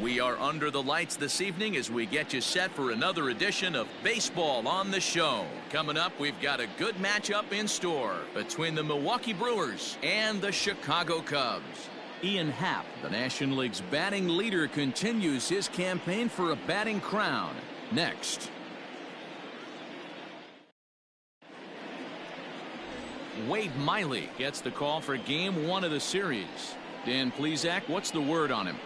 We are under the lights this evening as we get you set for another edition of Baseball on the Show. Coming up, we've got a good matchup in store between the Milwaukee Brewers and the Chicago Cubs. Ian Happ, the National League's batting leader, continues his campaign for a batting crown. Next. Wade Miley gets the call for Game 1 of the series. Dan Plesac, what's the word on him?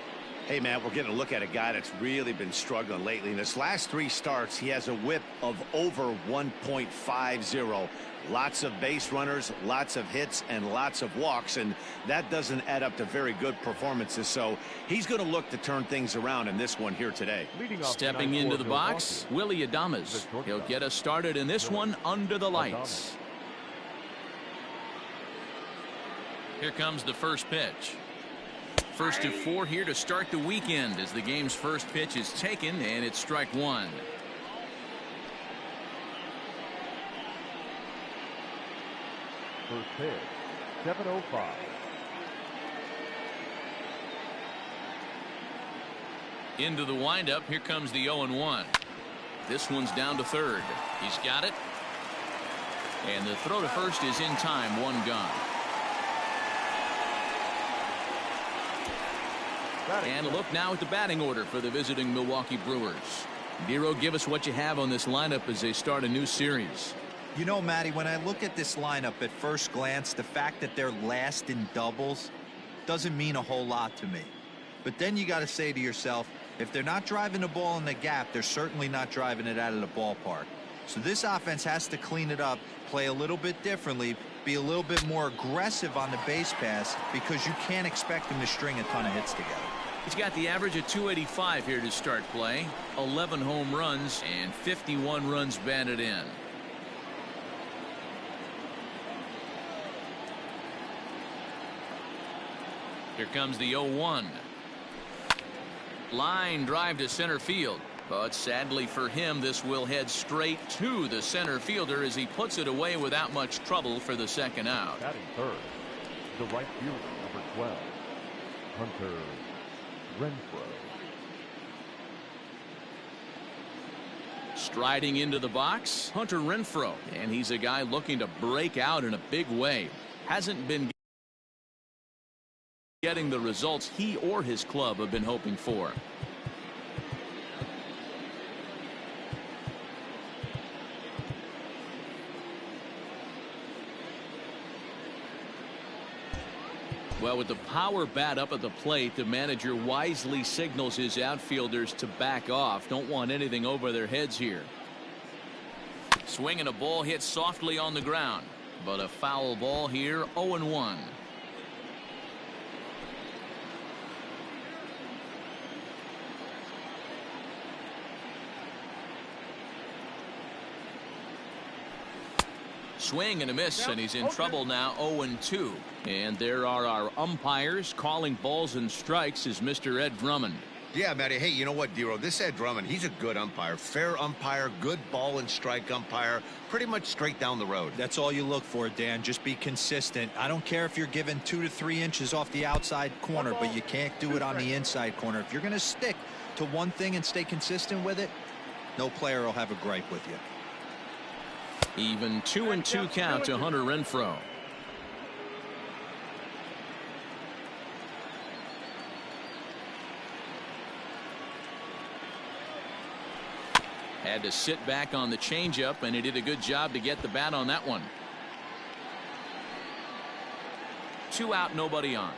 Hey, man, we're getting a look at a guy that's really been struggling lately. In his last 3 starts, he has a whip of over 1.50. Lots of base runners, lots of hits, and lots of walks, and that doesn't add up to very good performances. So he's going to look to turn things around in this one here today. Stepping into the box, Willy Adames. He'll get us started in this one under the lights. Here comes the first pitch. First of 4 here to start the weekend as the game's first pitch is taken, and it's strike 1. First pitch, 7:05. Into the windup, here comes the 0-1. This one's down to third. He's got it. And the throw to first is in time, 1 gone. And a look now at the batting order for the visiting Milwaukee Brewers. Dero, give us what you have on this lineup as they start a new series. You know, Matty, when I look at this lineup at first glance, the fact that they're last in doubles doesn't mean a whole lot to me. But then you got to say to yourself, if they're not driving the ball in the gap, they're certainly not driving it out of the ballpark. So this offense has to clean it up, play a little bit differently, be a little bit more aggressive on the base pass, because you can't expect them to string a ton of hits together. He's got the average of 285 here to start play. 11 home runs and 51 runs batted in. Here comes the 0-1. Line drive to center field. But sadly for him, this will head straight to the center fielder as he puts it away without much trouble for the second out. Batting third, the right fielder, number 12, Hunter Renfroe. Striding into the box, Hunter Renfroe, and he's a guy looking to break out in a big way. Hasn't been getting the results he or his club have been hoping for. Well, with the power bat up at the plate, the manager wisely signals his outfielders to back off. Don't want anything over their heads here. Swinging a ball hit softly on the ground, but a foul ball here, 0-1. Swing and a miss, and he's in trouble now, 0-2. And there are our umpires calling balls and strikes is Mr. Ed Drummond. Yeah, Matty. Hey, you know what, Dero? This Ed Drummond, he's a good umpire. Fair umpire, good ball and strike umpire. Pretty much straight down the road. That's all you look for, Dan. Just be consistent. I don't care if you're given 2 to 3 inches off the outside corner, but you can't do it on the inside corner. If you're going to stick to one thing and stay consistent with it, no player will have a gripe with you. Even 2-2 count to Hunter Renfroe. Had to sit back on the changeup, and he did a good job to get the bat on that one. 2 out, nobody on.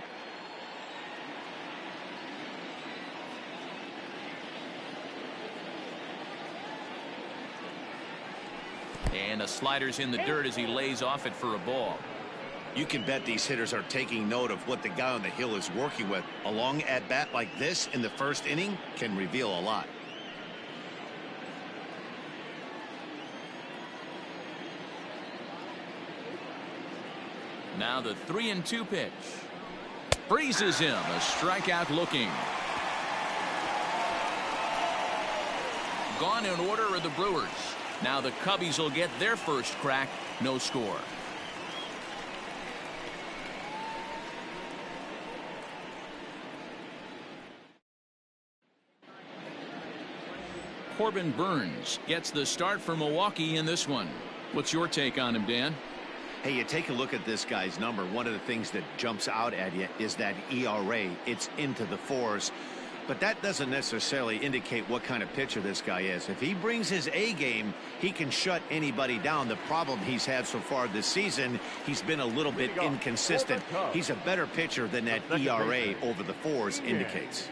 And a slider's in the dirt as he lays off it for a ball. You can bet these hitters are taking note of what the guy on the hill is working with. A long at bat like this in the first inning can reveal a lot. Now the 3-2 pitch. Freezes him. A strikeout looking. Gone in order are the Brewers. Now the Cubbies will get their first crack. No score. Corbin Burnes gets the start for Milwaukee in this one. What's your take on him, Dan? Hey, you take a look at this guy's number. One of the things that jumps out at you is that ERA. It's into the 4s. But that doesn't necessarily indicate what kind of pitcher this guy is. If he brings his A game, he can shut anybody down. The problem he's had so far this season, he's been a little bit inconsistent. He's a better pitcher than that ERA over the 4s indicates.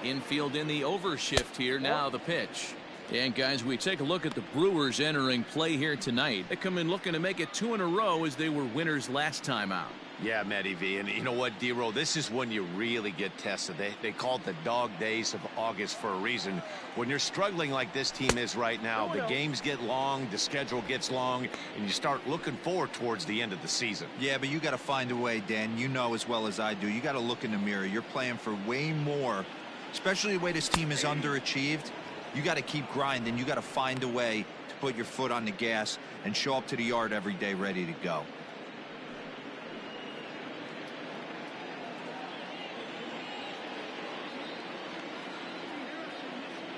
Infield in the overshift here. Now the pitch. And guys, we take a look at the Brewers entering play here tonight. They come in looking to make it 2 in a row as they were winners last time out. Yeah, Matty V. And you know what, D-Row, this is when you really get tested. They call it the dog days of August for a reason. When you're struggling like this team is right now, the games get long, the schedule gets long, and you start looking forward towards the end of the season. Yeah, but you got to find a way, Dan. You know as well as I do. You got to look in the mirror. You're playing for way more, especially the way this team is underachieved. You got to keep grinding. You got to find a way to put your foot on the gas and show up to the yard every day ready to go.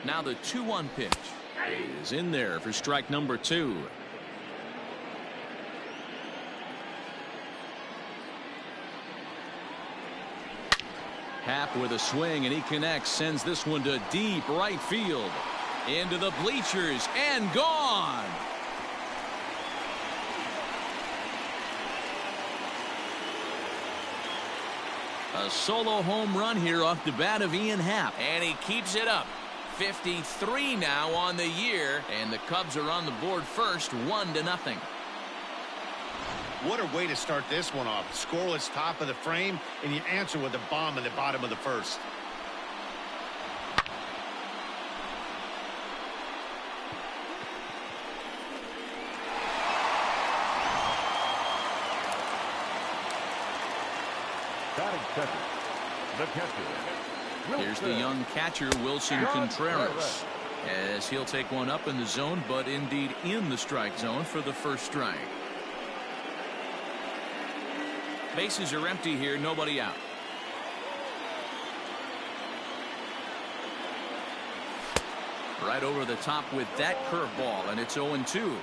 Now the 2-1 pitch is in there for strike number 2. Happ with a swing, and he connects, sends this one to deep right field. Into the bleachers and gone. A solo home run here off the bat of Ian Happ, and he keeps it up. 53 now on the year, and the Cubs are on the board first, 1-0. What a way to start this one off. Scoreless top of the frame, and you answer with a bomb in the bottom of the first. Batting second, the catcher. Here's the young catcher, Wilson Contreras, as he'll take one up in the zone, but indeed in the strike zone for the first strike. Bases are empty here, nobody out. Right over the top with that curveball, and it's 0-2.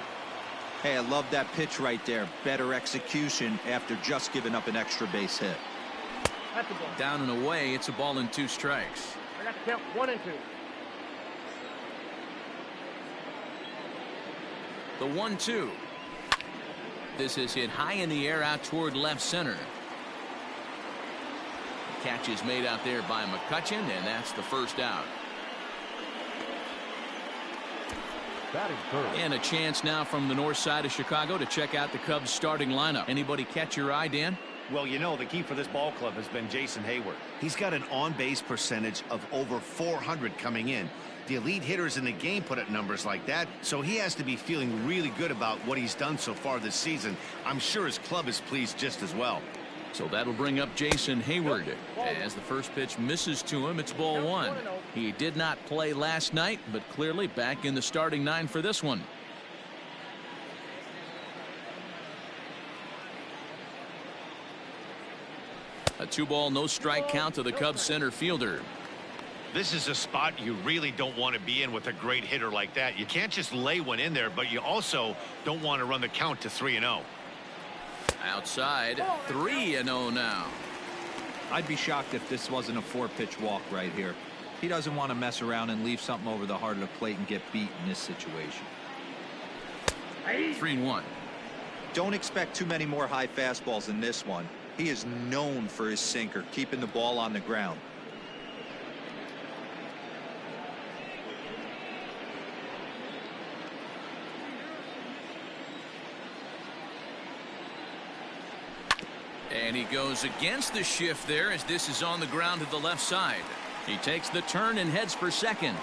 Hey, I love that pitch right there. Better execution after just giving up an extra base hit. That's a ball. Down and away, it's a ball and 2 strikes. I got to count 1 and 2. The 1-2. This is hit high in the air out toward left center. The catch is made out there by McCutchen, and that's the first out. Batting third. And a chance now from the north side of Chicago to check out the Cubs starting lineup. Anybody catch your eye, Dan? Well, you know, the key for this ball club has been Jason Hayward. He's got an on-base percentage of over 400 coming in. The elite hitters in the game put up numbers like that, so he has to be feeling really good about what he's done so far this season. I'm sure his club is pleased just as well. So that'll bring up Jason Hayward. As the first pitch misses to him, it's ball 1. He did not play last night, but clearly back in the starting 9 for this one. A 2-ball, no strike count to the Cubs center fielder. This is a spot you really don't want to be in with a great hitter like that. You can't just lay one in there, but you also don't want to run the count to 3-0. Outside, 3-0 now. I'd be shocked if this wasn't a 4-pitch walk right here. He doesn't want to mess around and leave something over the heart of the plate and get beat in this situation. 3-1. Don't expect too many more high fastballs in this one. He is known for his sinker, keeping the ball on the ground. And he goes against the shift there as this is on the ground to the left side. He takes the turn and heads for second.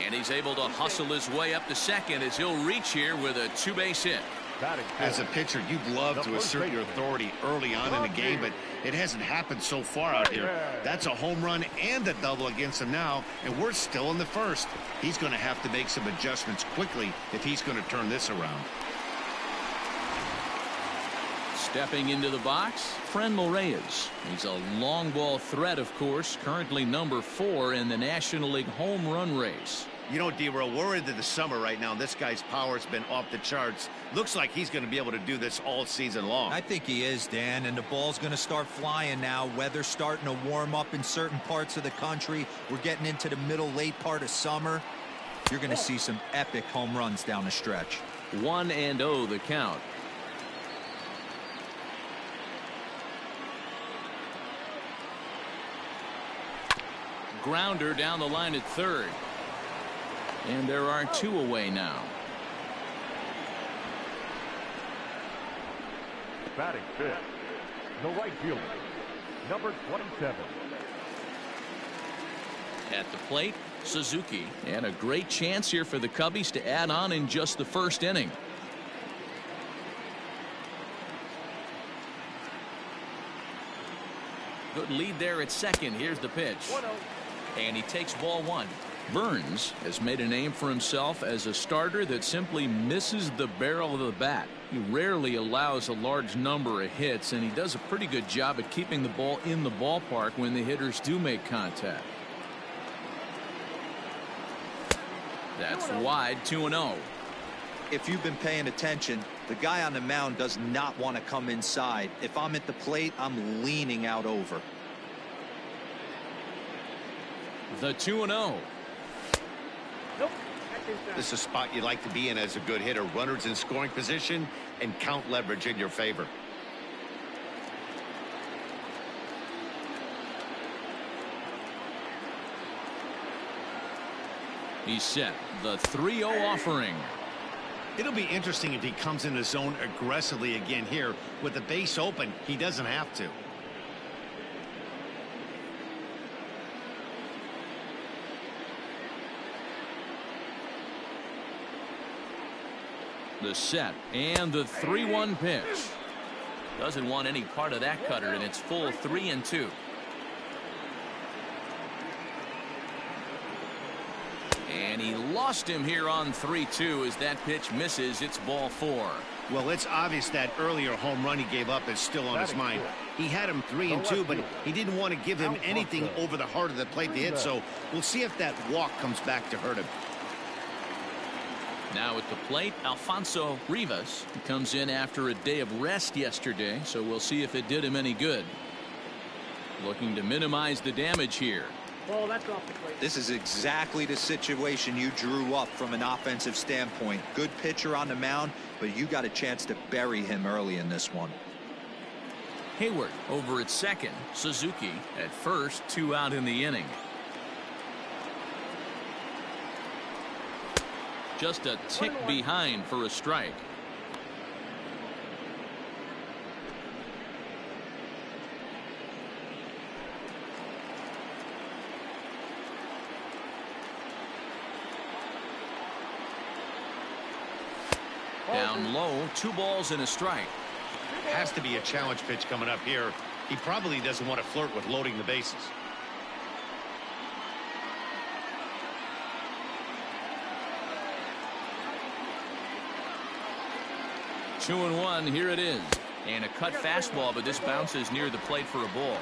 And he's able to hustle his way up to second as he'll reach here with a 2-base hit. As a pitcher, you'd love to assert your authority early on in the game, but it hasn't happened so far out here. That's a home run and a double against him now, and we're still in the first. He's going to have to make some adjustments quickly if he's going to turn this around. Stepping into the box, Franmil Reyes. He's a long ball threat, of course, currently number 4 in the National League home run race. You know, D-Row, we're into the summer right now. This guy's power's been off the charts. Looks like he's going to be able to do this all season long. I think he is, Dan, and the ball's going to start flying now. Weather's starting to warm up in certain parts of the country. We're getting into the middle, late part of summer. You're going to see some epic home runs down the stretch. 1-0 the count. Grounder down the line at third. And there are 2 away now. Batting fifth, the right fielder, number 27. At the plate, Suzuki. And a great chance here for the Cubbies to add on in just the first inning. Good lead there at second. Here's the pitch. 1-0. And he takes ball 1. Burns has made a name for himself as a starter that simply misses the barrel of the bat. He rarely allows a large number of hits, and he does a pretty good job at keeping the ball in the ballpark when the hitters do make contact. That's wide. 2-0. If you've been paying attention, the guy on the mound does not want to come inside. If I'm at the plate, I'm leaning out over. The 2-0. Nope. That's inside. This is a spot you'd like to be in as a good hitter. Runners in scoring position and count leverage in your favor. He's set. The 3-0 offering. It'll be interesting if he comes in the zone aggressively again here. With the base open, he doesn't have to. The set and the 3-1 pitch. Doesn't want any part of that cutter, and it's full 3-2. And he lost him here on 3-2 as that pitch misses. It's ball 4. Well, it's obvious that earlier home run he gave up is still on his mind. He had him 3-2, but he didn't want to give him anything over the heart of the plate to hit, so we'll see if that walk comes back to hurt him. Now at the plate, Alfonso Rivas comes in after a day of rest yesterday, so we'll see if it did him any good. Looking to minimize the damage here. Ball, that's off the plate. This is exactly the situation you drew up from an offensive standpoint. Good pitcher on the mound, but you got a chance to bury him early in this one. Hayward over at second. Suzuki at first. 2 out in the inning. Just a tick behind for a strike. Down low, 2 balls and a strike. Has to be a challenge pitch coming up here. He probably doesn't want to flirt with loading the bases. Two and 1, here it is. And a cut fastball, but this bounces near the plate for a ball.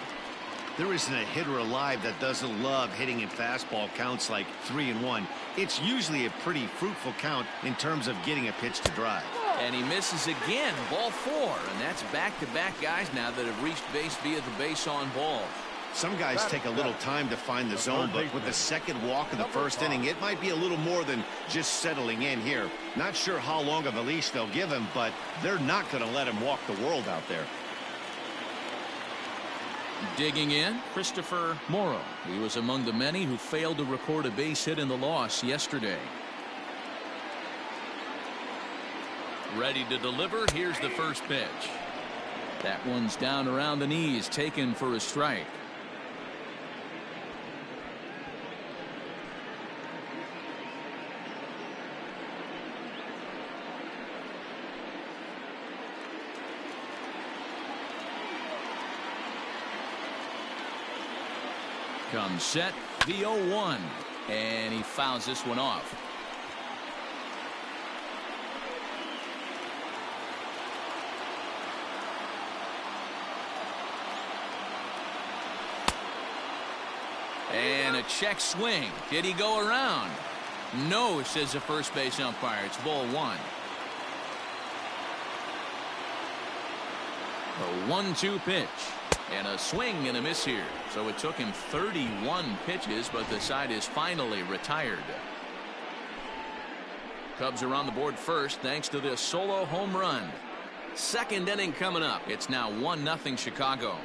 There isn't a hitter alive that doesn't love hitting in fastball counts like 3-1. It's usually a pretty fruitful count in terms of getting a pitch to drive. And he misses again. Ball 4. And that's back-to-back guys now that have reached base via the base on ball. Some guys take a little time to find the zone, but with the second walk of the first inning, it might be a little more than just settling in here. Not sure how long of a leash they'll give him, but they're not going to let him walk the world out there. Digging in, Christopher Morrow. He was among the many who failed to record a base hit in the loss yesterday. Ready to deliver. Here's the first pitch. That one's down around the knees, taken for a strike. Comes set, the 0-1, and he fouls this one off. And a check swing. Did he go around? No, says the first base umpire. It's ball one. A 1-2 pitch. And a swing and a miss here. So it took him 31 pitches, but the side is finally retired. Cubs are on the board first thanks to this solo home run. Second inning coming up. It's now 1-0 Chicago.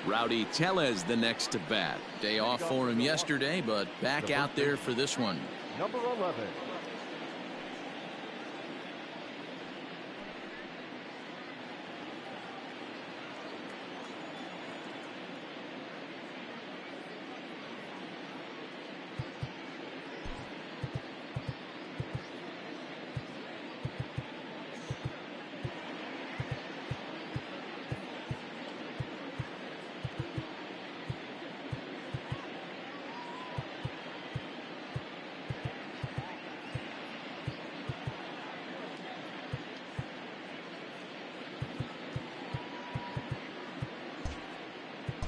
Rowdy Tellez the next to bat. Day off for him yesterday, but back out there for this one. Number 11.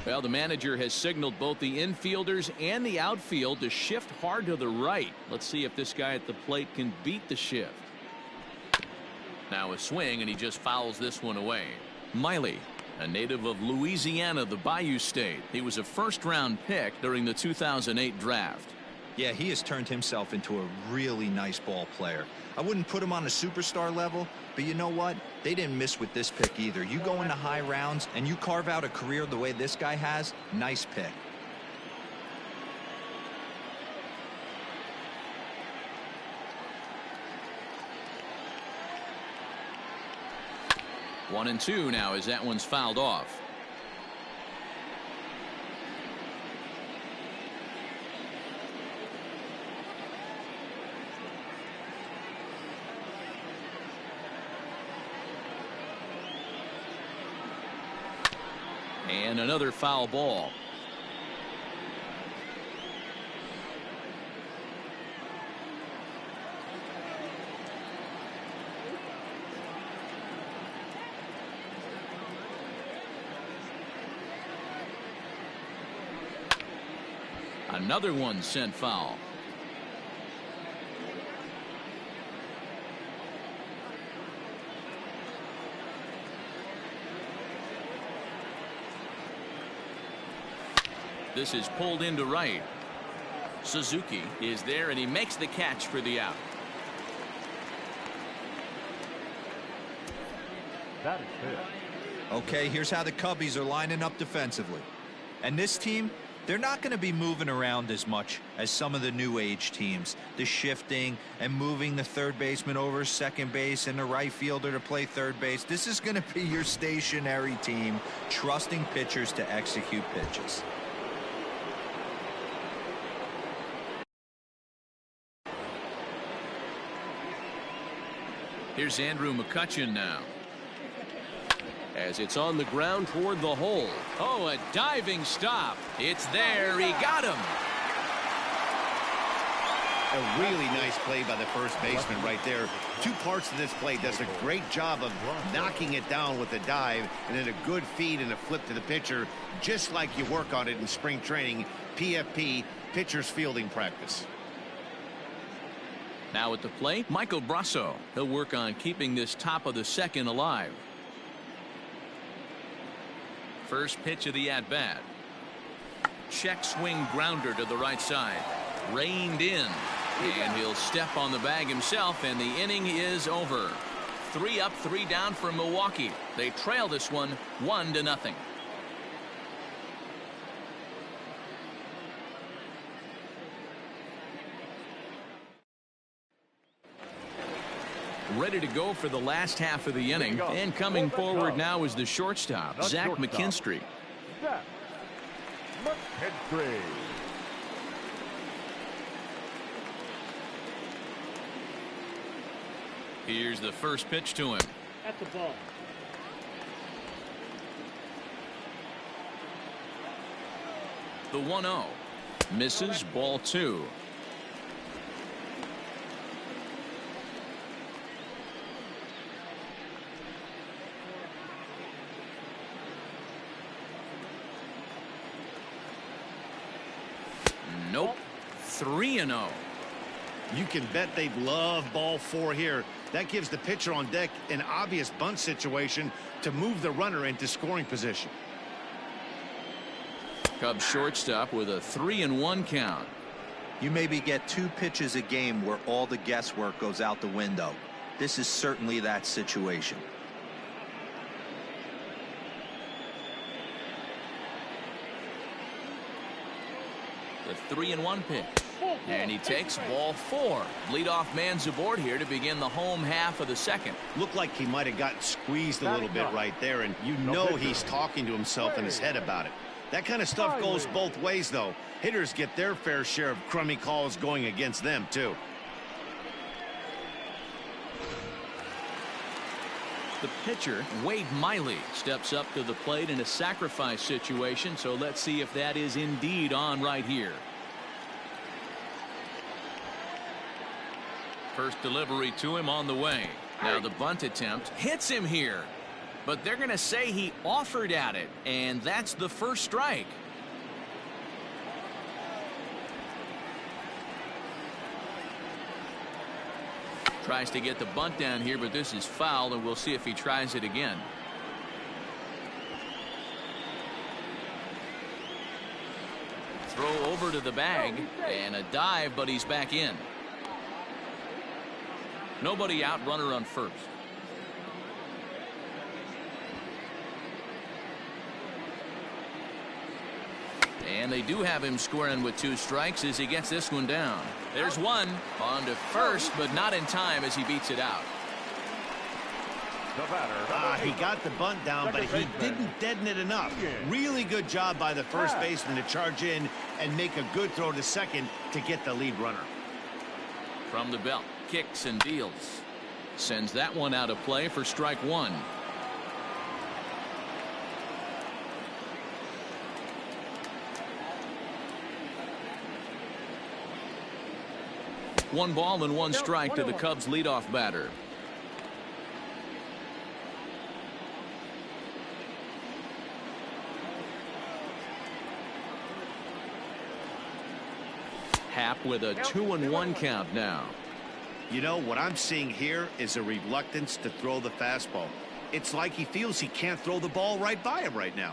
Well, the manager has signaled both the infielders and the outfield to shift hard to the right. Let's see if this guy at the plate can beat the shift. Now a swing, and he just fouls this one away. Miley, a native of Louisiana, the Bayou State. He was a first-round pick during the 2008 draft. Yeah, he has turned himself into a really nice ball player. I wouldn't put him on a superstar level, but you know what? They didn't miss with this pick either. You go into high rounds and you carve out a career the way this guy has, nice pick. One and two now as that one's fouled off. And another foul ball. Another one sent foul. This is pulled into right. Suzuki is there, and he makes the catch for the out. That is it. Okay, here's how the Cubbies are lining up defensively. And this team, they're not going to be moving around as much as some of the new age teams. The shifting and moving the third baseman over second base and the right fielder to play third base. This is going to be your stationary team, trusting pitchers to execute pitches. Here's Andrew McCutchen now. As it's on the ground toward the hole. Oh, a diving stop. It's there. He got him. A really nice play by the first baseman right there. Two parts of this play. Does a great job of knocking it down with a dive, and then a good feed and a flip to the pitcher, just like you work on it in spring training. PFP, pitcher's fielding practice. Now at the plate, Michael Brasso. He'll work on keeping this top of the second alive. First pitch of the at-bat. Check swing grounder to the right side. Reined in. And he'll step on the bag himself, and the inning is over. 3 up, 3 down for Milwaukee. They trail this one 1-0. Ready to go for the last half of the inning, and coming forward now is the shortstop, Zach McKinstry. Zach McKinstry. Here's the first pitch to him. That's a ball. The 1-0 misses, ball 2. 3-0. You can bet they'd love ball 4 here. That gives the pitcher on deck an obvious bunt situation to move the runner into scoring position. Cubs shortstop with a 3-1 count. You maybe get 2 pitches a game where all the guesswork goes out the window. This is certainly that situation. The 3-1 pitch. And he takes ball 4. Leadoff man's aboard here to begin the home half of the second. Looked like he might have gotten squeezed a little bit right there, and you know he's talking to himself in his head about it. That kind of stuff goes both ways, though. Hitters get their fair share of crummy calls going against them, too. The pitcher, Wade Miley, steps up to the plate in a sacrifice situation, so let's see if that is indeed on right here. First delivery to him on the way. Now the bunt attempt hits him here, but they're going to say he offered at it, and that's the first strike. Tries to get the bunt down here, but this is foul, and we'll see if he tries it again. Throw over to the bag, and a dive, but he's back in. Nobody out, runner on first. And they do have him squaring with 2 strikes as he gets this one down. There's one on to first, but not in time as he beats it out. He got the bunt down, but he didn't deaden it enough. Really good job by the first baseman to charge in and make a good throw to second to get the lead runner. From the belt, kicks and deals. Sends that one out of play for strike 1. One ball and 1 strike to the Cubs leadoff batter. Happ with a 2-1 count now. You know, what I'm seeing here is a reluctance to throw the fastball. It's like he feels he can't throw the ball right by him right now.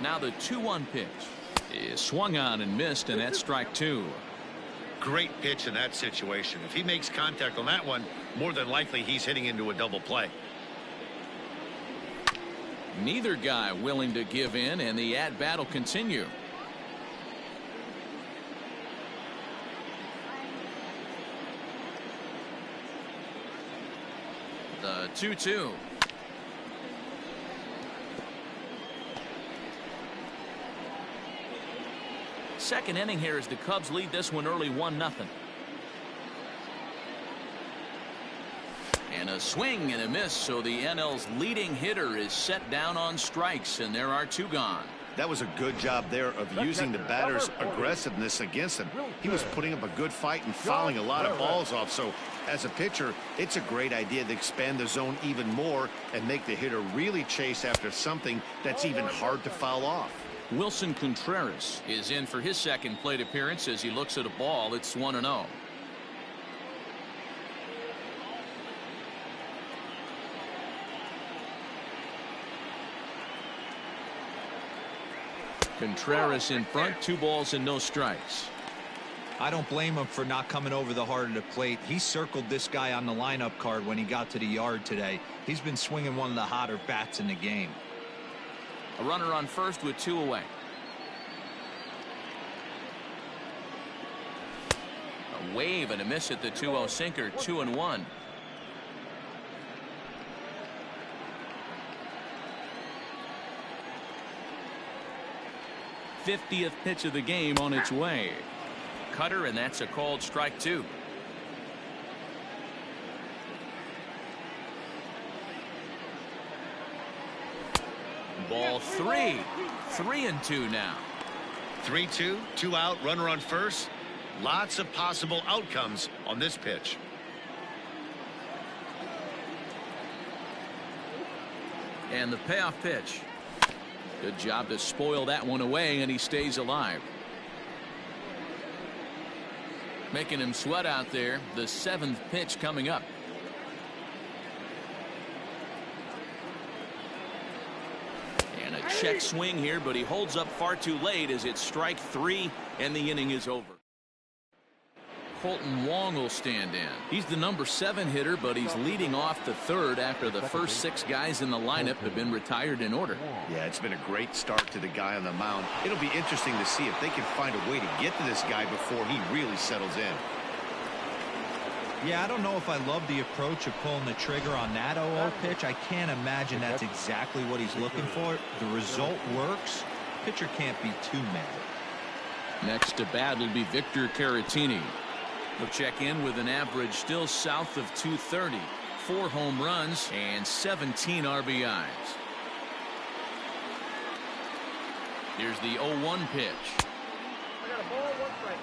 Now the 2-1 pitch is swung on and missed, and that's strike 2. Great pitch in that situation. If he makes contact on that one, more than likely he's hitting into a double play. Neither guy willing to give in, and the at-bat will continue. The 2-2. Second inning here as the Cubs lead this one early 1-0. And a swing and a miss, so the NL's leading hitter is set down on strikes, and there are 2 gone. That was a good job there of using the batter's aggressiveness against him. He was putting up a good fight and fouling a lot of balls off. So as a pitcher, it's a great idea to expand the zone even more and make the hitter really chase after something that's even hard to foul off. Wilson Contreras is in for his second plate appearance as he looks at a ball. It's 1-0. Contreras in front, 2 balls and no strikes. I don't blame him for not coming over the heart of the plate. He circled this guy on the lineup card when he got to the yard today. He's been swinging one of the hotter bats in the game. A runner on first with 2 away. A wave and a miss at the 2-0 sinker, 2-1. '50th pitch of the game on its way. Cutter, and that's a called strike 2. Ball 3. 3-2 now. 3-2, 2 out, runner on first. Lots of possible outcomes on this pitch. And the payoff pitch. Good job to spoil that one away, and he stays alive. Making him sweat out there. The 7th pitch coming up. And a check swing here, but he holds up far too late as it's strike 3 and the inning is over. Colton Wong will stand in. He's the number 7 hitter, but he's leading off the 3rd after the first 6 guys in the lineup have been retired in order. Yeah, it's been a great start to the guy on the mound. It'll be interesting to see if they can find a way to get to this guy before he really settles in. Yeah, I don't know if I love the approach of pulling the trigger on that 0-0 pitch. I can't imagine that's exactly what he's looking for. The result works. Pitcher can't be too mad. Next to bat will be Victor Caratini. He'll check in with an average still south of 230. 4 home runs and 17 RBIs. Here's the 0-1 pitch. I got a ball, 1 strike.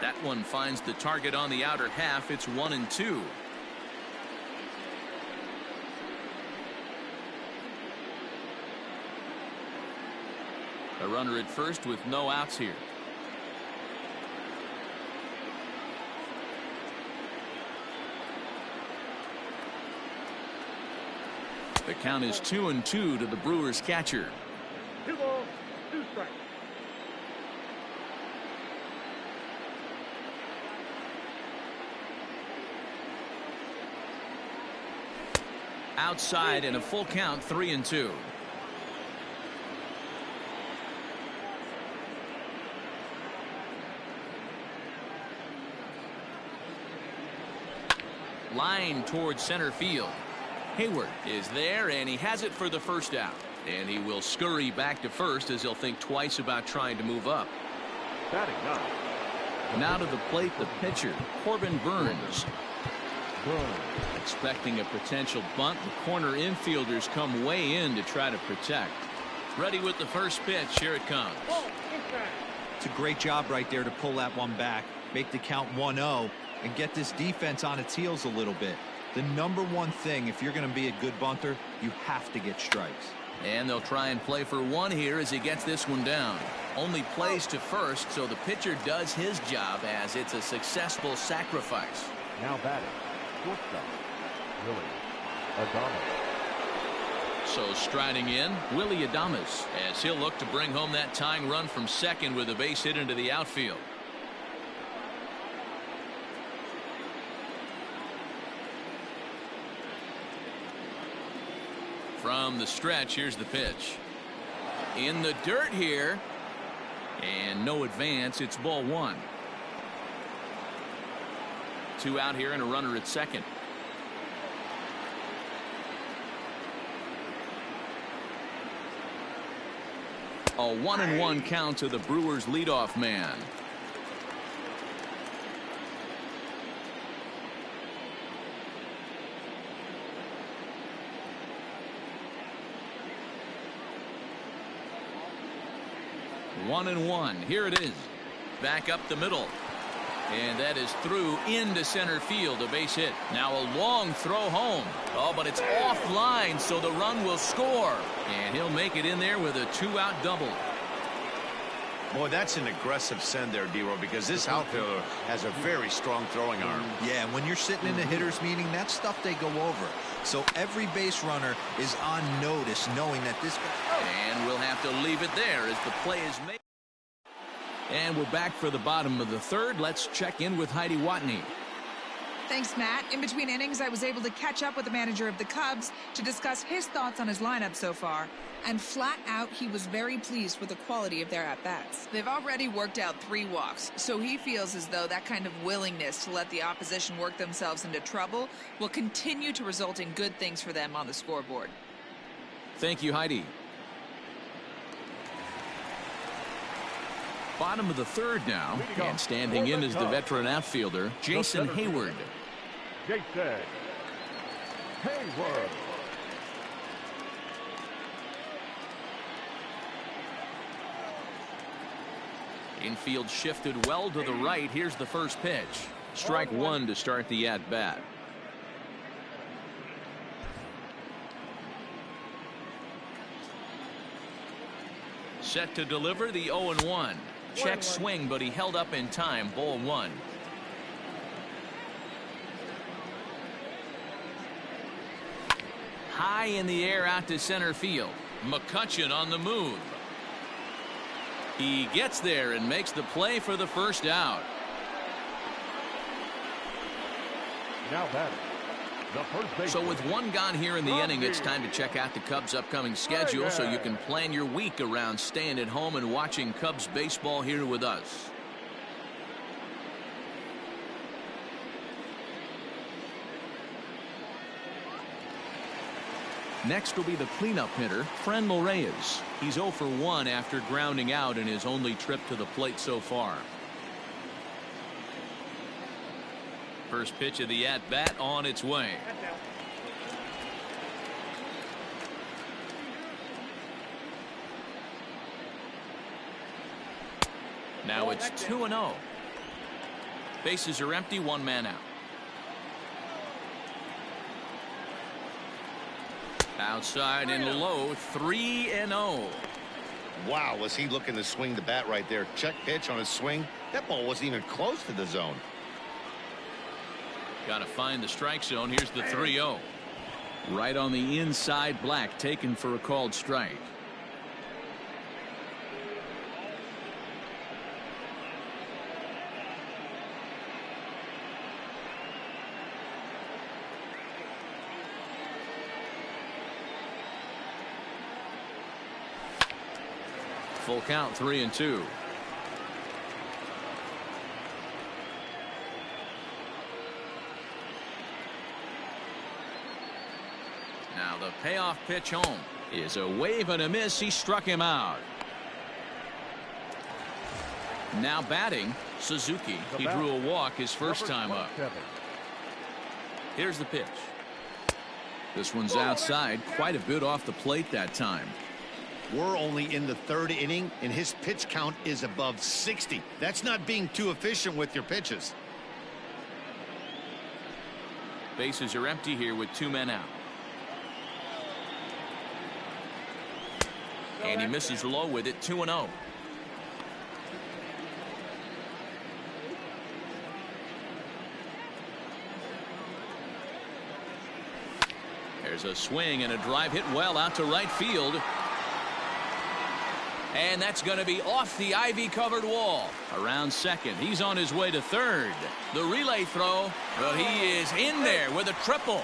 That one finds the target on the outer half. It's 1-2. A runner at first with no outs here. The count is 2-2 to the Brewers catcher. 2 balls, 2 strikes. Outside and a full count, 3-2. Line towards center field. Hayward is there, and he has it for the first out. And he will scurry back to first as he'll think twice about trying to move up. Batting 9. Now to the plate, the pitcher, Corbin Burns. Expecting a potential bunt. The corner infielders come way in to try to protect. Ready with the first pitch. Here it comes. Ball, inside. It's a great job right there to pull that one back, make the count 1-0, and get this defense on its heels a little bit. The number one thing, if you're going to be a good bunter, you have to get strikes. And they'll try and play for 1 here as he gets this one down. Only plays to first, so the pitcher does his job as it's a successful sacrifice. Now batting, shortstop, Miley, Adames. So striding in, Willie Adames, as he'll look to bring home that tying run from second with a base hit into the outfield. From the stretch, here's the pitch. In the dirt here. And no advance. It's ball 1. 2 out here and a runner at second. A 1-1 count to the Brewers leadoff man. One and one. Here it is. Back up the middle. And that is through into center field. A base hit. Now a long throw home. Oh, but it's offline, so the run will score. And he'll make it in there with a 2-out double. Boy, that's an aggressive send there, D-Row, because this outfielder has a very strong throwing arm. Yeah, when you're sitting in a hitter's meeting, that's stuff they go over. So every base runner is on notice, knowing that this guy... And we'll have to leave it there as the play is made. And we're back for the bottom of the 3rd. Let's check in with Heidi Watney. Thanks, Matt. In between innings, I was able to catch up with the manager of the Cubs to discuss his thoughts on his lineup so far. And flat out, he was very pleased with the quality of their at-bats. They've already worked out 3 walks, so he feels as though that kind of willingness to let the opposition work themselves into trouble will continue to result in good things for them on the scoreboard. Thank you, Heidi. Bottom of the 3rd now, and standing in is the veteran outfielder, Jason Hayward. Jason Hayward. Infield shifted well to the right. Here's the first pitch. Strike one to start the at-bat. Set to deliver the 0-1. Check swing, but he held up in time. Ball one. High in the air out to center field. McCutchen on the move. He gets there and makes the play for the first out. Now batting, the first baseman. So with one gone here in the inning, it's time to check out the Cubs' upcoming schedule so you can plan your week around staying at home and watching Cubs baseball here with us. Next will be the cleanup hitter, Franmil Reyes. He's 0 for 1 after grounding out in his only trip to the plate so far. First pitch of the at-bat on its way. Now it's 2-0. Bases are empty, one man out. Outside and low, 3-0. Wow, was he looking to swing the bat right there. Check pitch on his swing. That ball wasn't even close to the zone. Got to find the strike zone. Here's the 3-0. Right on the inside, Black taken for a called strike. Full count, 3-2. Now the payoff pitch home is a wave and a miss. He struck him out. Now batting, Suzuki. He drew a walk his first time up. Here's the pitch. This one's outside, quite a bit off the plate that time. We're only in the third inning, and his pitch count is above 60. That's not being too efficient with your pitches. Bases are empty here with two men out. And he misses low with it, 2-0. There's a swing and a drive hit well out to right field. And that's going to be off the ivy-covered wall. Around second. He's on his way to third. The relay throw. Well, he is in there with a triple.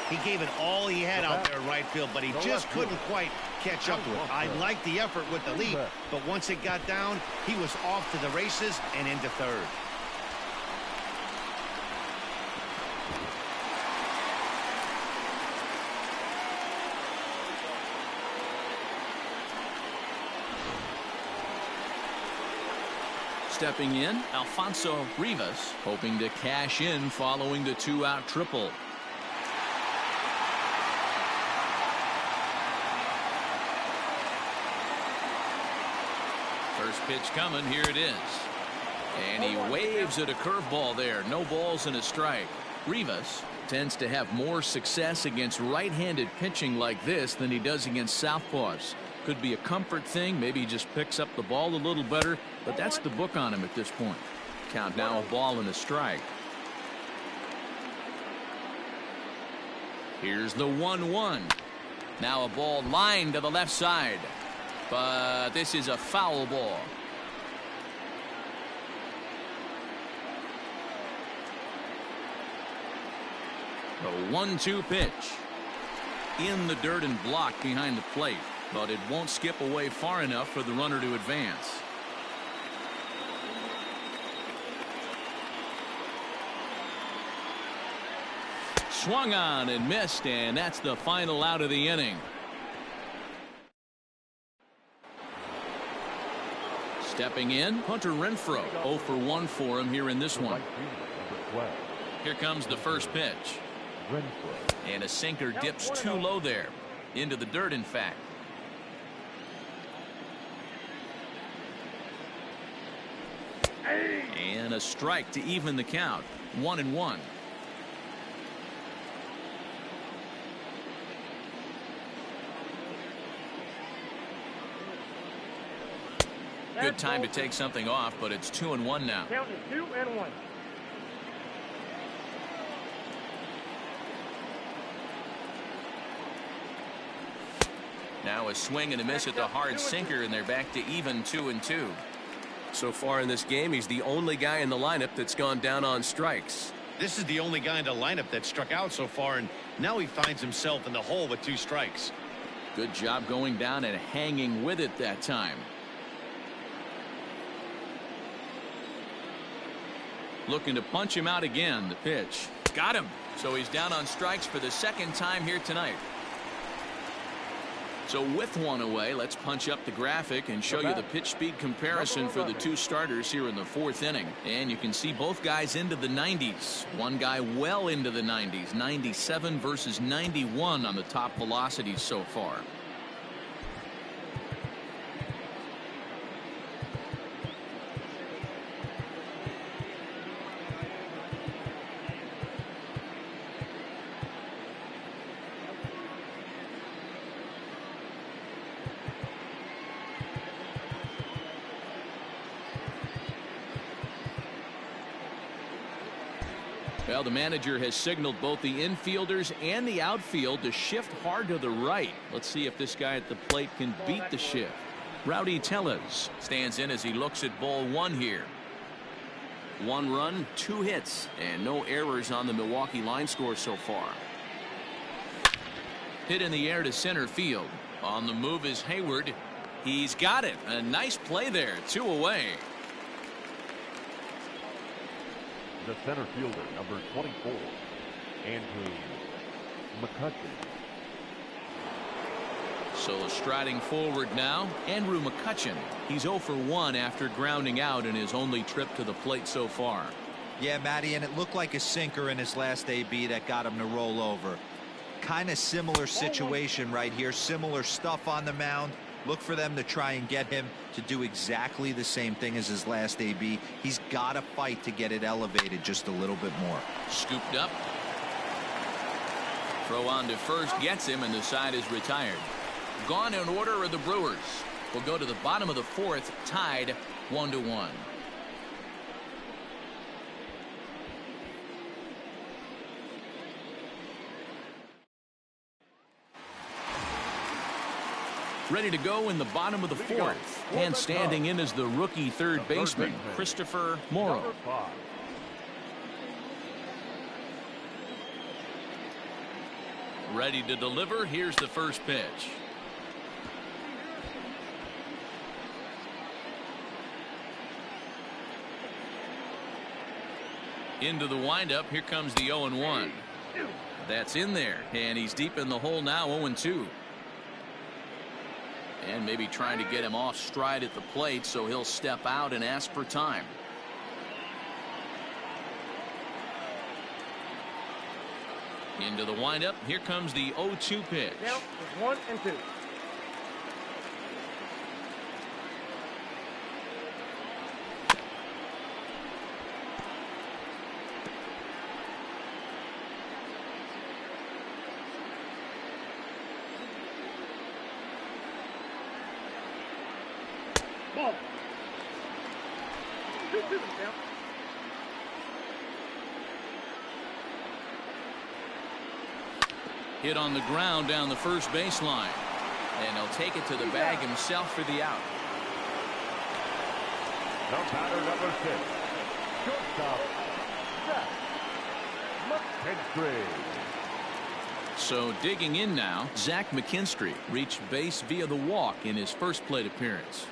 He gave it all he had out there in right field, but he just couldn't quite catch up to it. I liked the effort with the leap, but once it got down, he was off to the races and into third. Stepping in, Alfonso Rivas, hoping to cash in following the two-out triple. First pitch coming, here it is. And he waves at a curveball there. No balls and a strike. Rivas tends to have more success against right-handed pitching like this than he does against southpaws. Could be a comfort thing. Maybe he just picks up the ball a little better, but that's the book on him at this point. Count now, a ball and a strike. Here's the 1-1. Now a ball lined to the left side, but this is a foul ball. A 1-2 pitch in the dirt and blocked behind the plate, but it won't skip away far enough for the runner to advance. Swung on and missed, and that's the final out of the inning. Stepping in, Hunter Renfroe. 0 for 1 for him here in this one. Here comes the first pitch. And a sinker dips too low there. Into the dirt, in fact. And a strike to even the count. 1-1. Good time to take something off, but it's 2-1 now. Count is 2-1. Now a swing and a miss at the hard sinker, and they're back to even 2-2. So far in this game, he's the only guy in the lineup that's gone down on strikes. This is the only guy in the lineup that struck out so far, and now he finds himself in the hole with 2 strikes. Good job going down and hanging with it that time. Looking to punch him out again. The pitch. Got him. So he's down on strikes for the second time here tonight. So with one away, let's punch up the graphic and show you the pitch speed comparison for the 2 starters here in the 4th inning. And you can see both guys into the 90s. One guy well into the 90s. 97 versus 91 on the top velocities so far. Well, the manager has signaled both the infielders and the outfield to shift hard to the right. Let's see if this guy at the plate can beat the shift. Rowdy Tellez stands in as he looks at ball 1 here. 1 run, 2 hits, and no errors on the Milwaukee line score so far. Hit in the air to center field. On the move is Hayward. He's got it. A nice play there. 2 away. The center fielder, number 24, Andrew McCutcheon. So striding forward now, Andrew McCutcheon. He's 0 for 1 after grounding out in his only trip to the plate so far. Yeah, Matty, and it looked like a sinker in his last AB that got him to roll over. Kind of similar situation right here. Similar stuff on the mound. Look for them to try and get him to do exactly the same thing as his last AB. He's got to fight to get it elevated just a little bit more. Scooped up. Throw on to first gets him, and the side is retired. Gone in order are the Brewers. We'll go to the bottom of the 4th, tied 1-1. Ready to go in the bottom of the 4th. And standing in is the rookie third baseman, Christopher Morrow. Ready to deliver. Here's the first pitch. Into the windup. Here comes the 0-1. That's in there, and he's deep in the hole now. 0-2. And maybe trying to get him off stride at the plate, so he'll step out and ask for time. Into the windup. Here comes the 0-2 pitch. Count is 1-2. Ball. 2-2 count. Hit on the ground down the first baseline. And he'll take it to the bag himself for the out. The batter, number 6, shortstop, Zach McKinstry. So digging in now, Zach McKinstry reached base via the walk in his first plate appearance.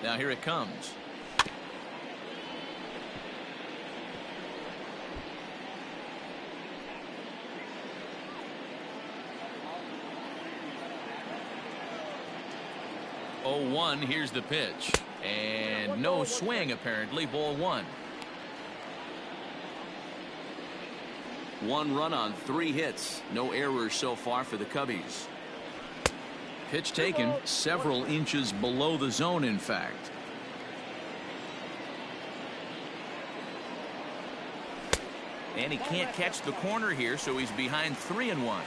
Now here it comes. Oh, 1. Here's the pitch, and no swing apparently. Ball 1. 1 run on 3 hits. No errors so far for the Cubbies. Pitch taken several inches below the zone, in fact. And he can't catch the corner here, so he's behind 3-1.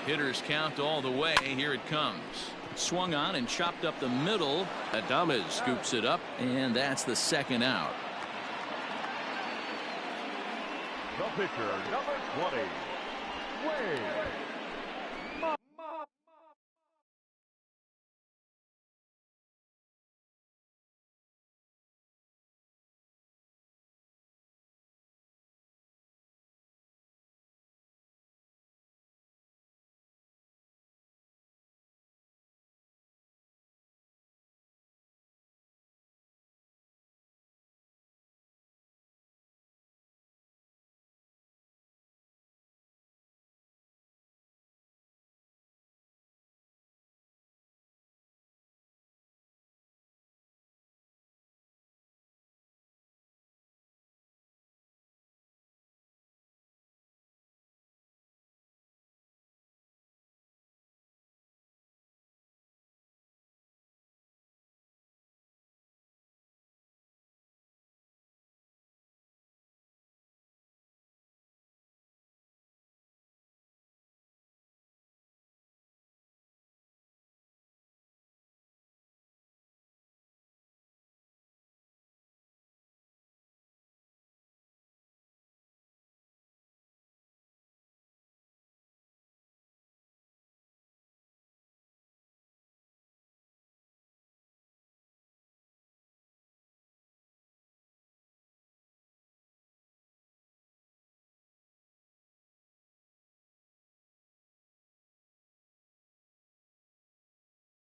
Hitters count all the way. Here it comes. Swung on and chopped up the middle. Adames scoops it up, and that's the second out. The pitcher, number 20, Wade.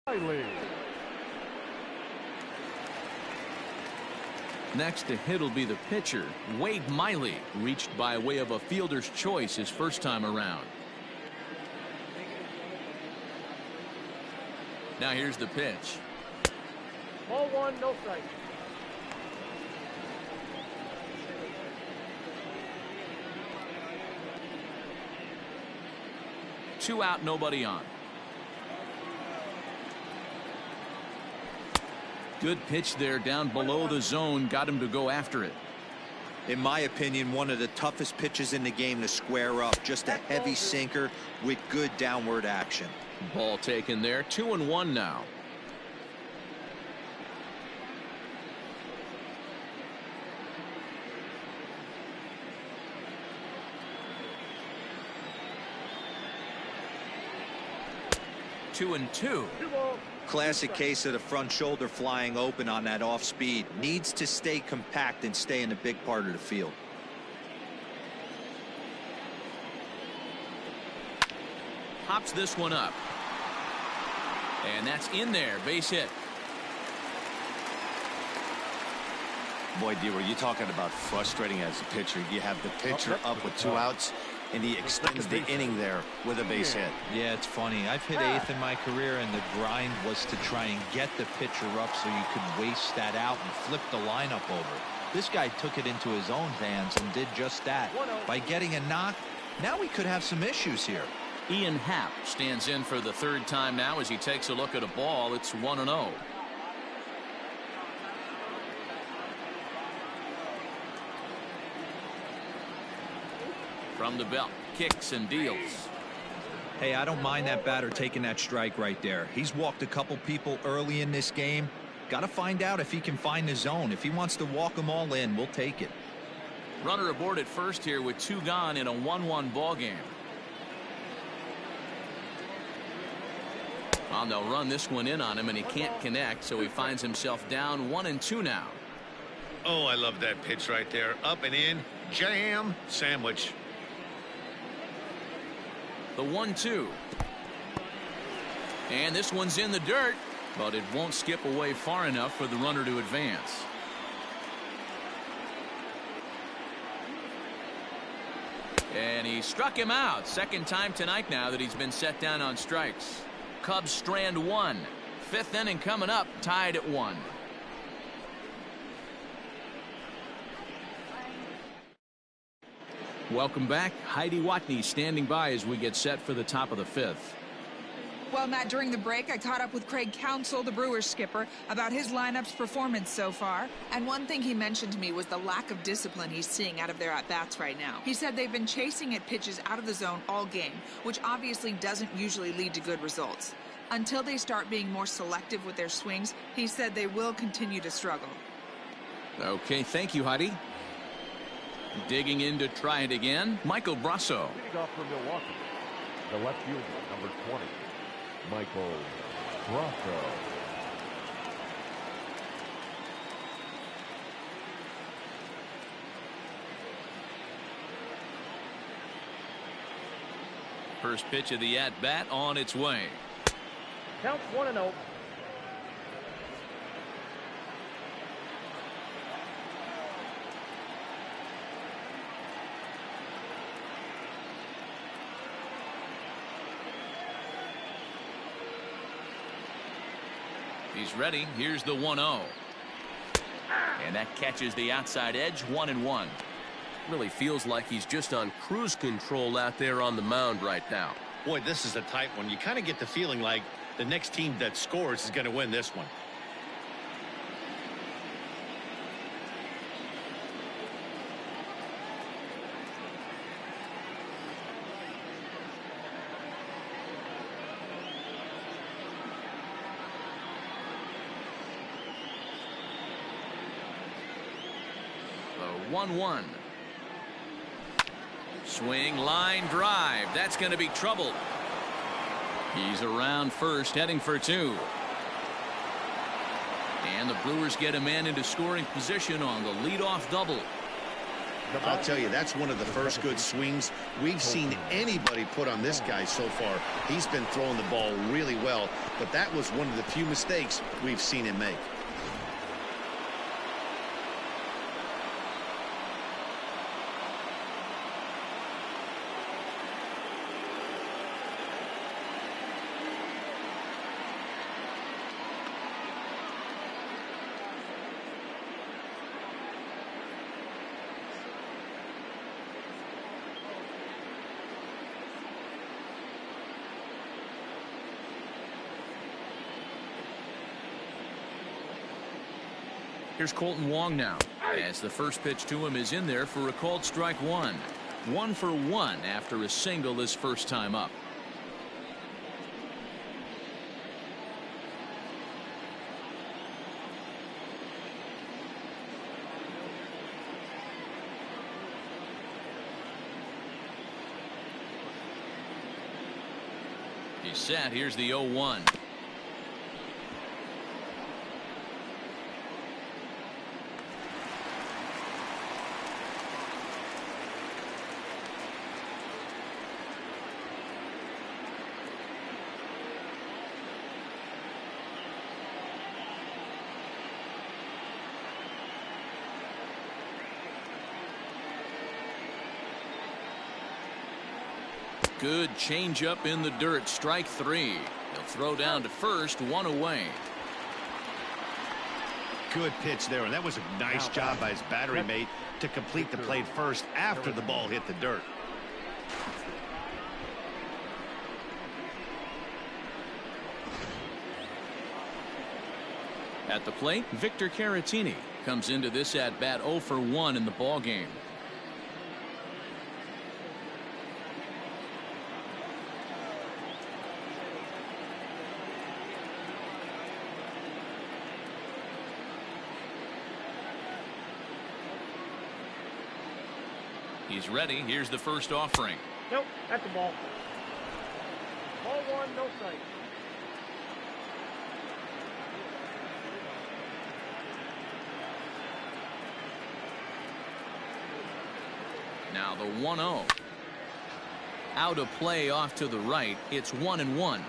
Miley. Next to hit will be the pitcher, Wade Miley, reached by way of a fielder's choice his first time around. Now here's the pitch. Ball one, no strike. Two out, nobody on. Good pitch there down below the zone, got him to go after it. In my opinion, one of the toughest pitches in the game to square up. Just a heavy sinker with good downward action. Ball taken there. 2-1 now. Two and two. Classic case of the front shoulder flying open on that off speed. Needs to stay compact and stay in the big part of the field. Hops this one up. And that's in there. Base hit. Boy, D, were you talking about frustrating as a pitcher? You have the pitcher up with 2 outs, and he extends the inning there with a base hit. Yeah, it's funny. I've hit 8th in my career, and the grind was to try and get the pitcher up so you could waste that out and flip the lineup over. This guy took it into his own hands and did just that. By getting a knock, now we could have some issues here. Ian Happ stands in for the third time now as he takes a look at a ball. It's 1-0. From the belt, kicks and deals. Hey, I don't mind that batter taking that strike right there. He's walked a couple people early in this game. Got to find out if he can find the zone. If he wants to walk them all in, we'll take it. Runner aboard at first here with 2 gone in a 1-1 ball game. Well, they'll run this one in on him, and he can't connect, so he finds himself down 1-2 now. Oh, I love that pitch right there. Up and in, jam, sandwich. The 1-2. And this one's in the dirt, but it won't skip away far enough for the runner to advance. And he struck him out. Second time tonight now that he's been set down on strikes. Cubs strand 1. 5th inning coming up, tied at 1. Welcome back. Heidi Watney standing by as we get set for the top of the fifth. Well, Matt, during the break, I caught up with Craig Counsell, the Brewers skipper, about his lineup's performance so far. And one thing he mentioned to me was the lack of discipline he's seeing out of their at-bats right now. He said they've been chasing at pitches out of the zone all game, which obviously doesn't usually lead to good results. Until they start being more selective with their swings, he said they will continue to struggle. Okay, thank you, Heidi. Digging in to try it again, Michael Brasso. Leading off for Milwaukee, the left fielder, number 20, Michael Brasso. First pitch of the at-bat on its way. Counts 1-0. He's ready. Here's the 1-0. And that catches the outside edge, 1-1. Really feels like he's just on cruise control out there on the mound right now. Boy, this is a tight one. You kind of get the feeling like the next team that scores is going to win this one. The 1-1. Swing, line drive. That's going to be trouble. He's around first, heading for two. And the Brewers get a man into scoring position on the leadoff double. I'll tell you, that's one of the first good swings we've seen anybody put on this guy so far. He's been throwing the ball really well, but that was one of the few mistakes we've seen him make. Here's Colton Wong now, as the first pitch to him is in there for a called strike one. 1 for 1 after a single his first time up. He's set. Here's the 0-1. Good changeup in the dirt. Strike three. He'll throw down to first. 1 away. Good pitch there, and that was a nice job by his battery mate to complete the play first after the ball hit the dirt. At the plate, Victor Caratini comes into this at bat 0 for 1 in the ball game. He's ready. Here's the first offering. Nope, that's the ball. Ball 1, no strike. Now the 1-0. Out of play off to the right. It's 1-1.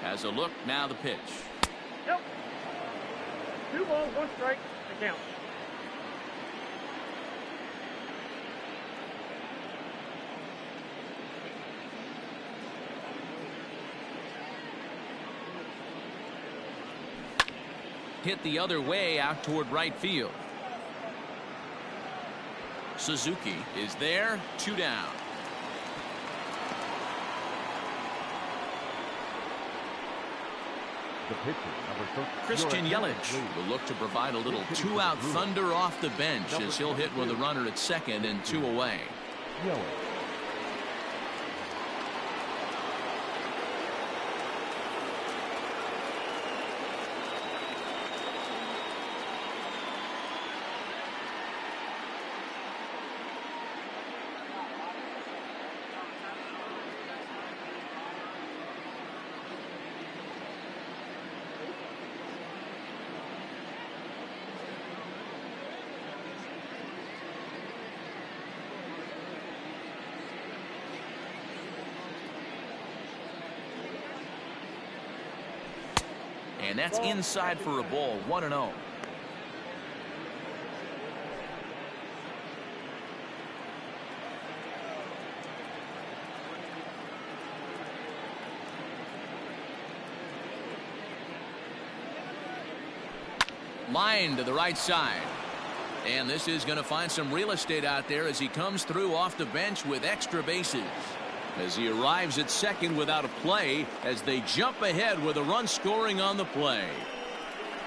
Has a look, now the pitch. Yep. 2 balls, 1 strike. The count. Hit the other way out toward right field. Suzuki is there, 2 down. The pitcher, number 13. Christian Yelich will look to provide a little 2-out thunder off the bench as he'll hit with a runner at second and 2 away. Yelich. And that's inside for a ball, 1-0. Line to the right side. And this is going to find some real estate out there as he comes through off the bench with extra bases. As he arrives at second without a play as they jump ahead with a run scoring on the play.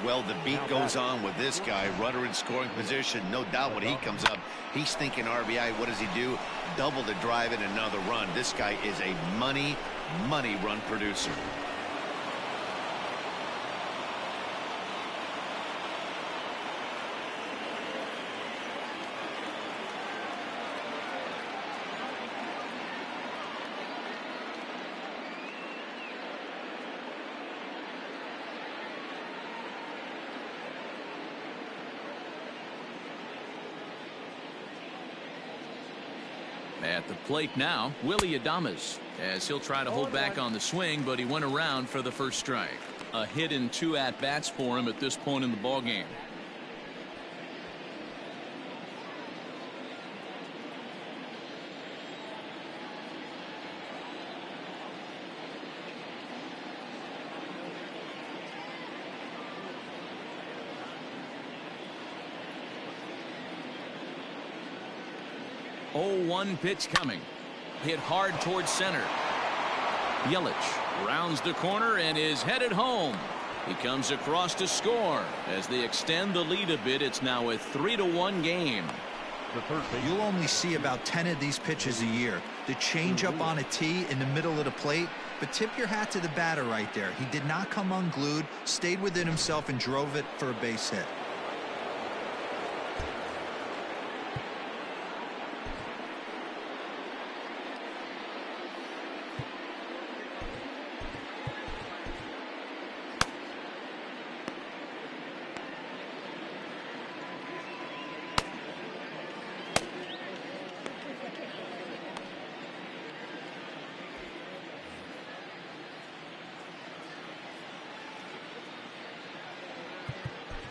Well, the beat goes on with this guy. Runner in scoring position. No doubt when he comes up, he's thinking RBI. What does he do? Double the drive and another run. This guy is a money run producer. At the plate now, Willie Adames, as he'll try to hold back on the swing, but he went around for the first strike. A hit and 2 at-bats for him at this point in the ballgame. Oh, 1 pitch coming. Hit hard towards center. Yelich rounds the corner and is headed home. He comes across to score. As they extend the lead a bit, it's now a 3-1 game. You'll only see about 10 of these pitches a year. The changeup on a tee in the middle of the plate. But tip your hat to the batter right there. He did not come unglued, stayed within himself, and drove it for a base hit.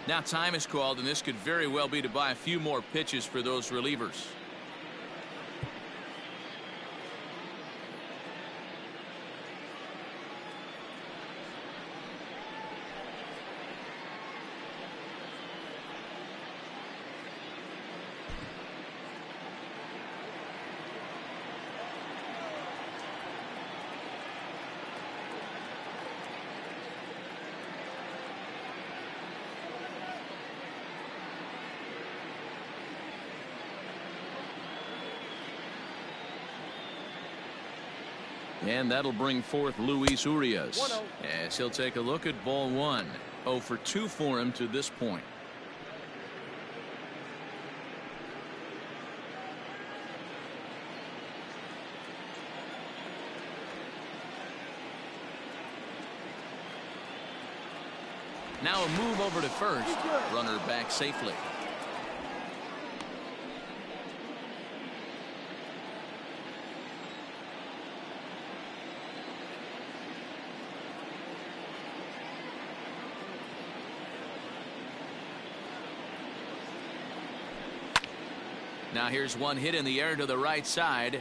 Now time is called, and this could very well be to buy a few more pitches for those relievers. And that'll bring forth Luis Urias as he'll take a look at ball 1. 0 for 2 for him to this point. Now a move over to first. Runner back safely. Now here's one hit in the air to the right side,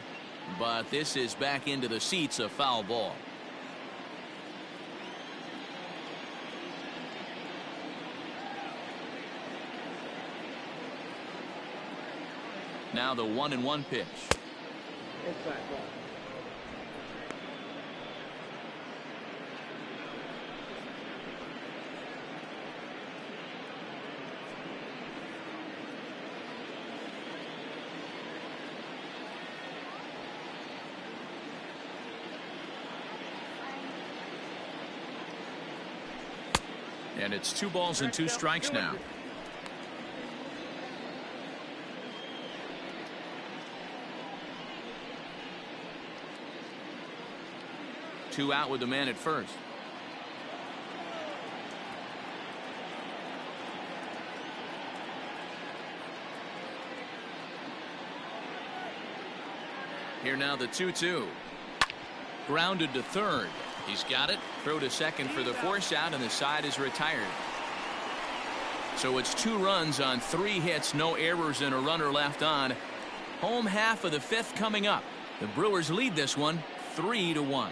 but this is back into the seats, a foul ball. Now the 1-1 pitch. Inside ball. And it's 2 balls and 2 strikes now. Two out with the man at first. Here now the 2-2. Grounded to third. He's got it. Throw to second for the force out, and the side is retired. So it's 2 runs on 3 hits, no errors, and a runner left on. Home half of the 5th coming up. The Brewers lead this one 3-1.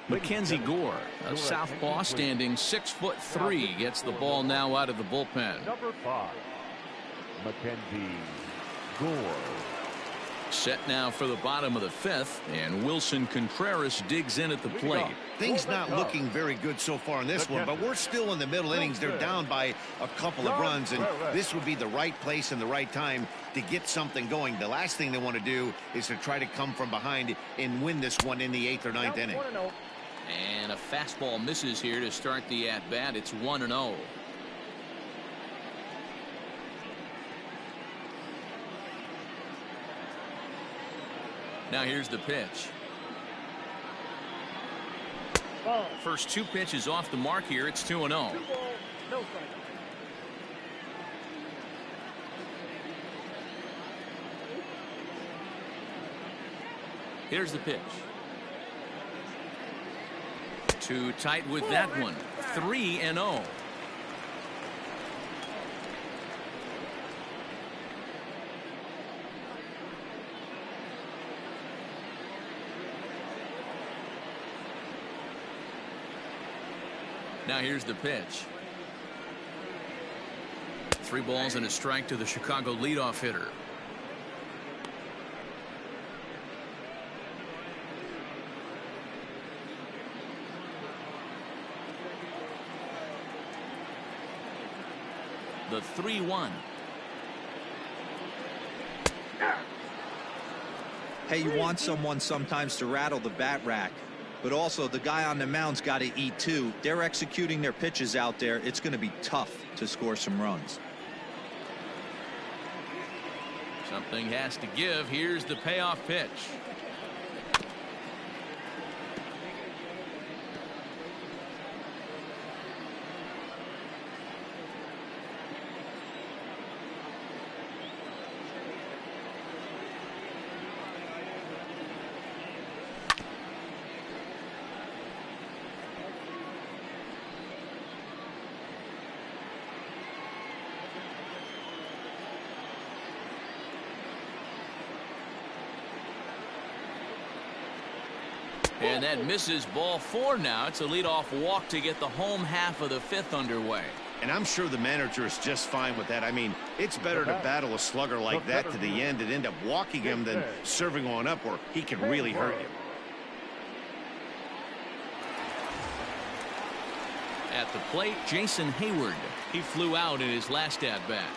Mackenzie Gore, a southpaw standing 6'3", gets the ball now out of the bullpen. Number 5, Mackenzie Gore. Set now for the bottom of the 5th, and Wilson Contreras digs in at the plate. Things not looking very good so far in this one, but we're still in the middle innings. They're down by a couple of runs, and this would be the right place and the right time to get something going. The last thing they want to do is to try to come from behind and win this one in the 8th or 9th inning. And a fastball misses here to start the at-bat. It's 1-0. Now here's the pitch. Ball. First 2 pitches off the mark here. It's 2-0. 2 balls, no strike. Here's the pitch. Too tight with that one. 3-0. Now here's the pitch. 3 balls and a strike to the Chicago leadoff hitter. The 3-1. Hey, you want someone sometimes to rattle the bat rack, but also the guy on the mound's got to eat too. They're executing their pitches out there. It's going to be tough to score some runs. Something has to give. Here's the payoff pitch. And that misses. Ball 4 now. It's a leadoff walk to get the home half of the 5th underway. And I'm sure the manager is just fine with that. I mean, it's better to battle a slugger like that to the end and end up walking him than serving on up where he can really hurt you. At the plate, Jason Hayward. He flew out in his last at-bat.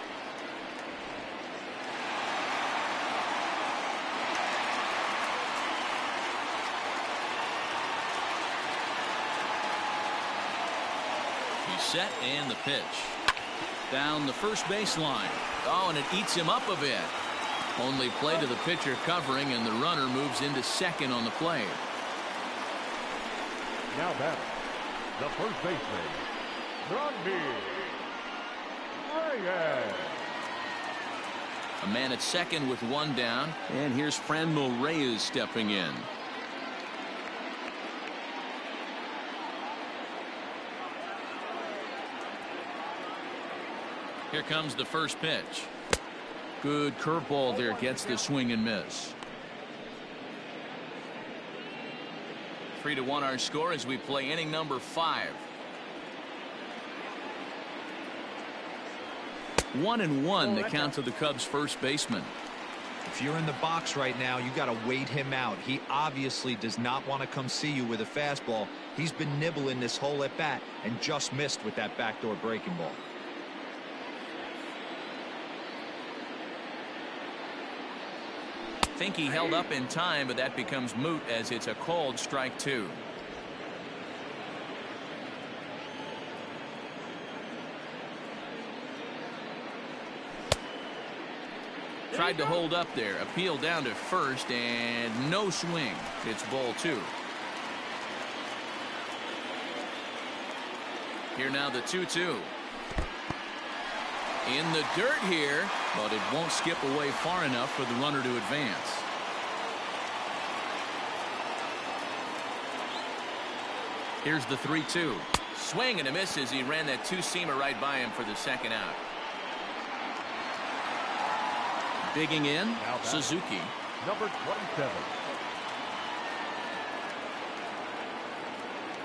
Set and the pitch. Down the first baseline. Oh, and it eats him up a bit. Only play to the pitcher covering, and the runner moves into second on the play. Now batting, the first baseman, Ryan. A man at second with 1 down, and here's Franmil Reyes stepping in. Here comes the first pitch. Good curveball there, gets the swing and miss. 3-1 our score as we play inning number 5. 1-1 the count to the Cubs first baseman. If you're in the box right now, you got to wait him out. He obviously does not want to come see you with a fastball. He's been nibbling this whole at bat and just missed with that backdoor breaking ball. Think he held up in time, but that becomes moot as it's a called strike 2. Tried to hold up there, appeal down to first, and no swing. It's ball 2. Here now the 2-2. In the dirt here, but it won't skip away far enough for the runner to advance. Here's the 3-2. Swing and a miss as he ran that two-seamer right by him for the second out. Digging in, Suzuki. Number 27.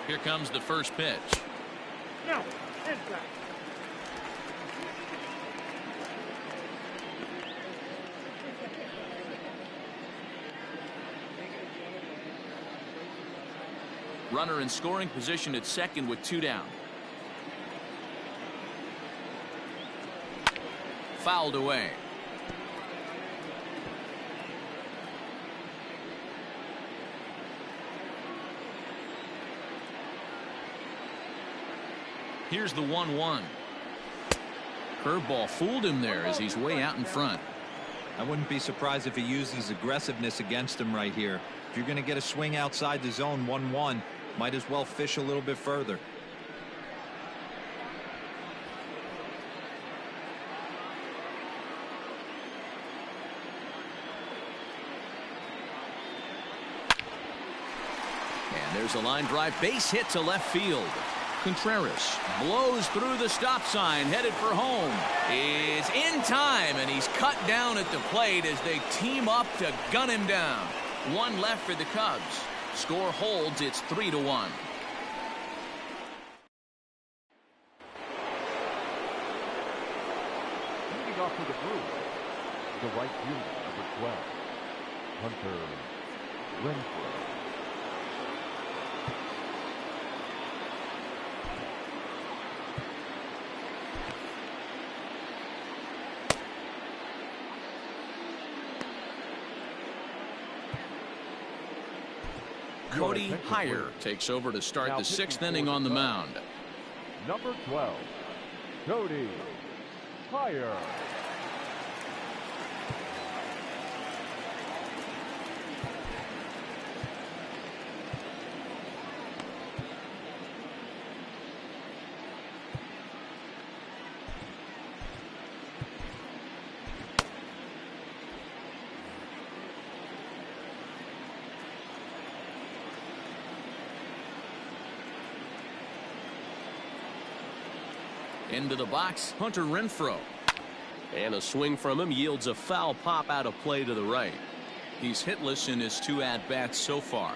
Here comes the first pitch. No, inside. Runner in scoring position at second with 2 down. Fouled away. Here's the 1-1. Curveball fooled him there as he's way out in front. I wouldn't be surprised if he uses aggressiveness against him right here. If you're going to get a swing outside the zone 1-1, might as well fish a little bit further. And there's a line drive base hit to left field. Contreras blows through the stop sign, headed for home. Is in time, and he's cut down at the plate as they team up to gun him down. 1 left for the Cubs. Score holds. It's 3-1. Leading off for the Brewers, the right fielder, number 12, Hunter Renfroe. Cody Heyer takes over to start the 6th inning on the mound. Number 12, Cody Heyer. Into the box, Hunter Renfroe. And a swing from him yields a foul pop out of play to the right. He's hitless in his 2 at-bats so far.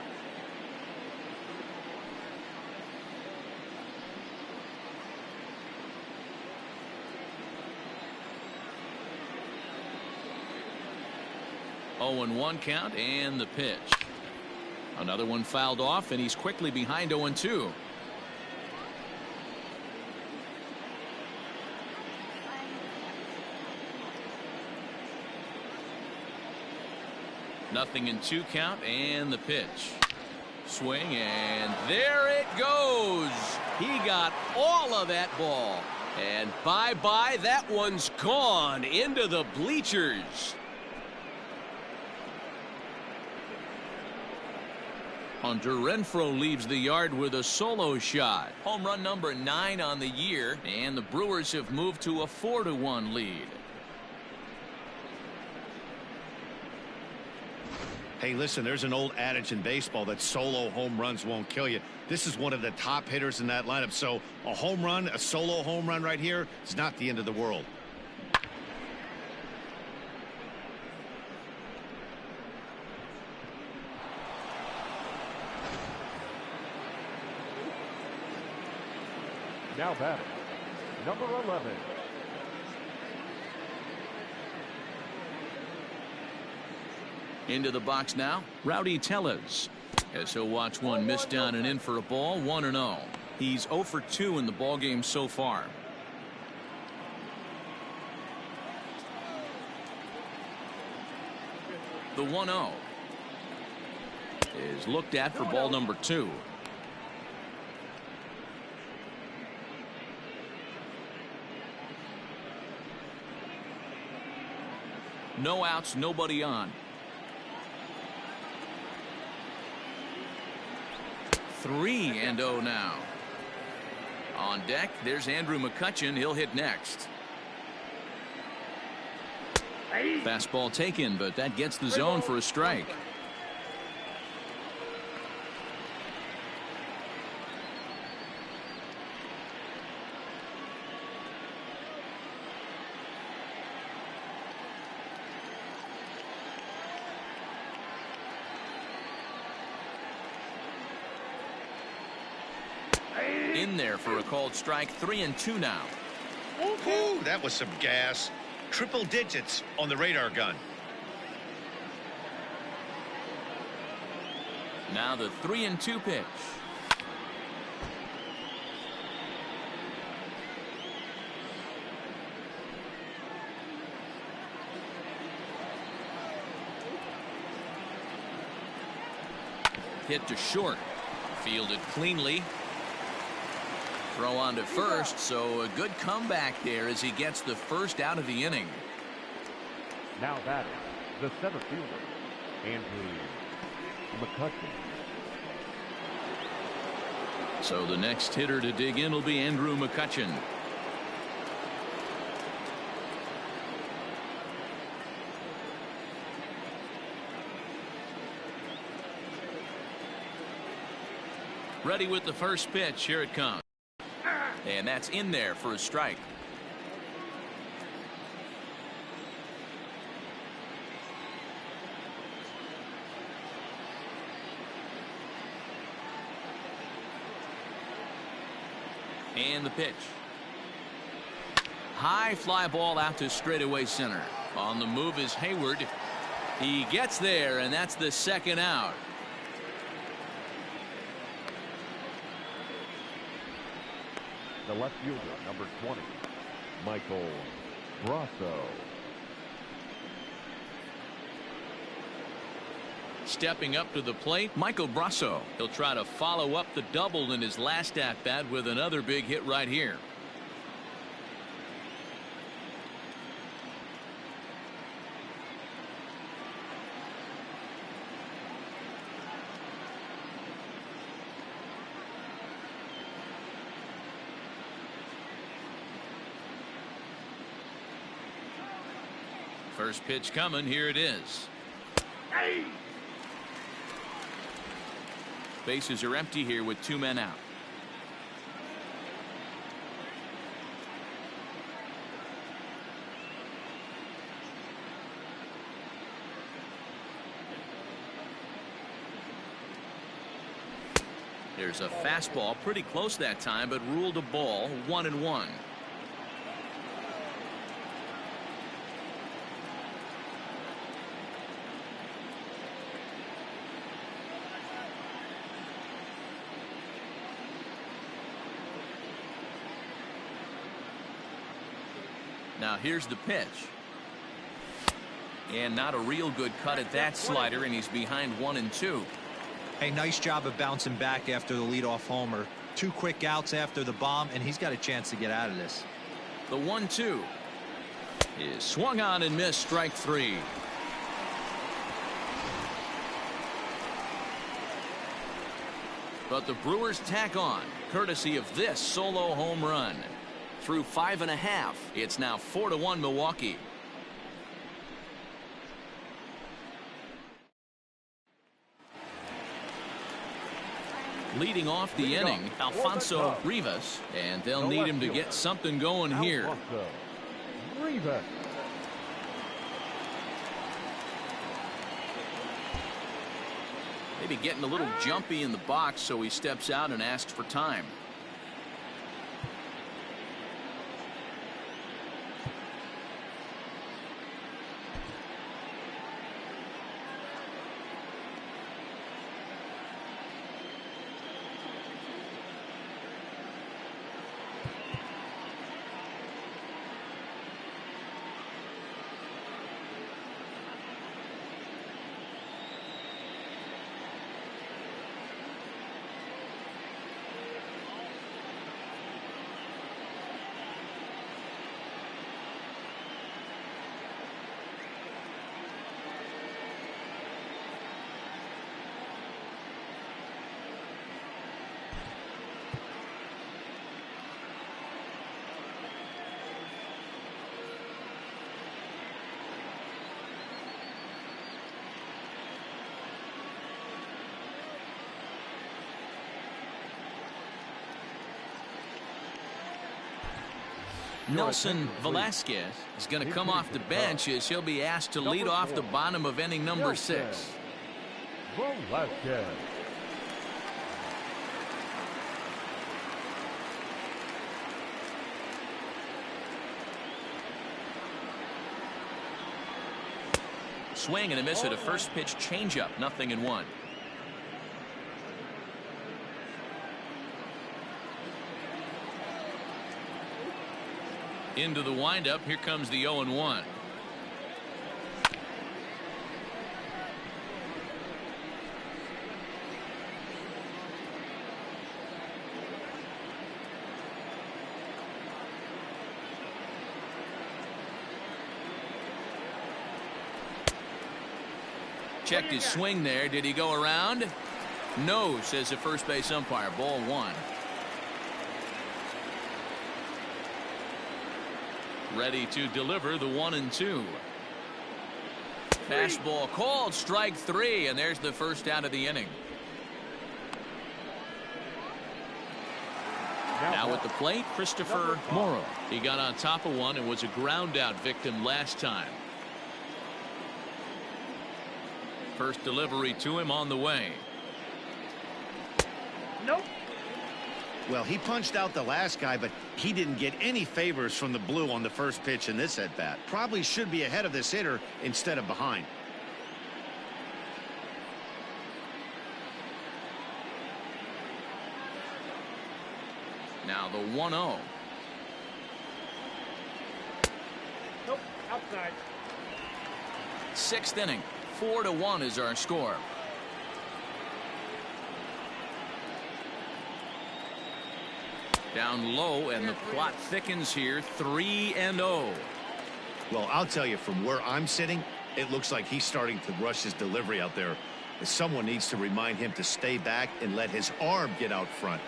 Oh, and 1 count, and the pitch. Another one fouled off, and he's quickly behind 0-2. Nothing in 2 count, and the pitch. Swing, and there it goes. He got all of that ball. And bye-bye, that one's gone into the bleachers. Hunter Renfroe leaves the yard with a solo shot. Home run number 9 on the year, and the Brewers have moved to a 4-1 lead. Hey, listen, there's an old adage in baseball that solo home runs won't kill you. This is one of the top hitters in that lineup. So a home run, a solo home run right here, is not the end of the world. Now batting, number 11. Into the box now, Rowdy Tellez. As he'll watch one miss down and in for a ball, 1-0. He's 0 for 2 in the ballgame so far. The 1-0 is looked at for ball number 2. No outs, nobody on. 3-0 now. On deck, there's Andrew McCutchen. He'll hit next. Fastball taken, but that gets the zone for a strike. In there for a called strike. 3-2 now. Ooh, that was some gas. Triple digits on the radar gun. Now the 3-2 pitch. Hit to short. Fielded cleanly. Throw on to first, so a good comeback there as he gets the first out of the inning. Now batting, the center fielder, Andrew McCutchen. So the next hitter to dig in will be Andrew McCutchen. Ready with the first pitch. Here it comes. And that's in there for a strike. And the pitch. High fly ball out to straightaway center. On the move is Hayward. He gets there, and that's the second out. The left fielder, number 20, Michael Brasso. Stepping up to the plate, Michael Brasso. He'll try to follow up the double in his last at-bat with another big hit right here. First pitch coming. Here it is. Bases are empty here with 2 men out. There's a fastball pretty close that time, but ruled a ball. 1-1. Now here's the pitch. And not a real good cut at that slider, and he's behind 1-2. Hey, nice job of bouncing back after the leadoff homer. 2 quick outs after the bomb, and he's got a chance to get out of this. The 1-2 is swung on and missed. Strike 3. But the Brewers tack on, courtesy of this solo home run. Through 5.5, it's now 4-1 Milwaukee. Leading off the inning, Alfonso Rivas, and they'll need him to get something going here. Rivas. Maybe getting a little jumpy in the box, so he steps out and asks for time. Nelson Velasquez is going to come off the bench as he'll be asked to lead off the bottom of inning number 6. Velasquez. Swing and a miss at a first pitch changeup. 0-1. Into the windup. Here comes the 0-1. Checked his swing there. Did he go around? No, says the first base umpire. Ball 1. Ready to deliver the 1-2. Fastball called, strike 3, and there's the first out of the inning. Now at the plate, Christopher Morrow. He got on top of one and was a ground out victim last time. First delivery to him on the way. Nope. Well, he punched out the last guy, but he didn't get any favors from the blue on the first pitch in this at bat. Probably should be ahead of this hitter instead of behind. Now the 1-0. Nope. Outside. 6th inning. 4-1 is our score. Down low, and the plot thickens here. 3-0. Well, I'll tell you, from where I'm sitting, it looks like he's starting to rush his delivery out there. Someone needs to remind him to stay back and let his arm get out front.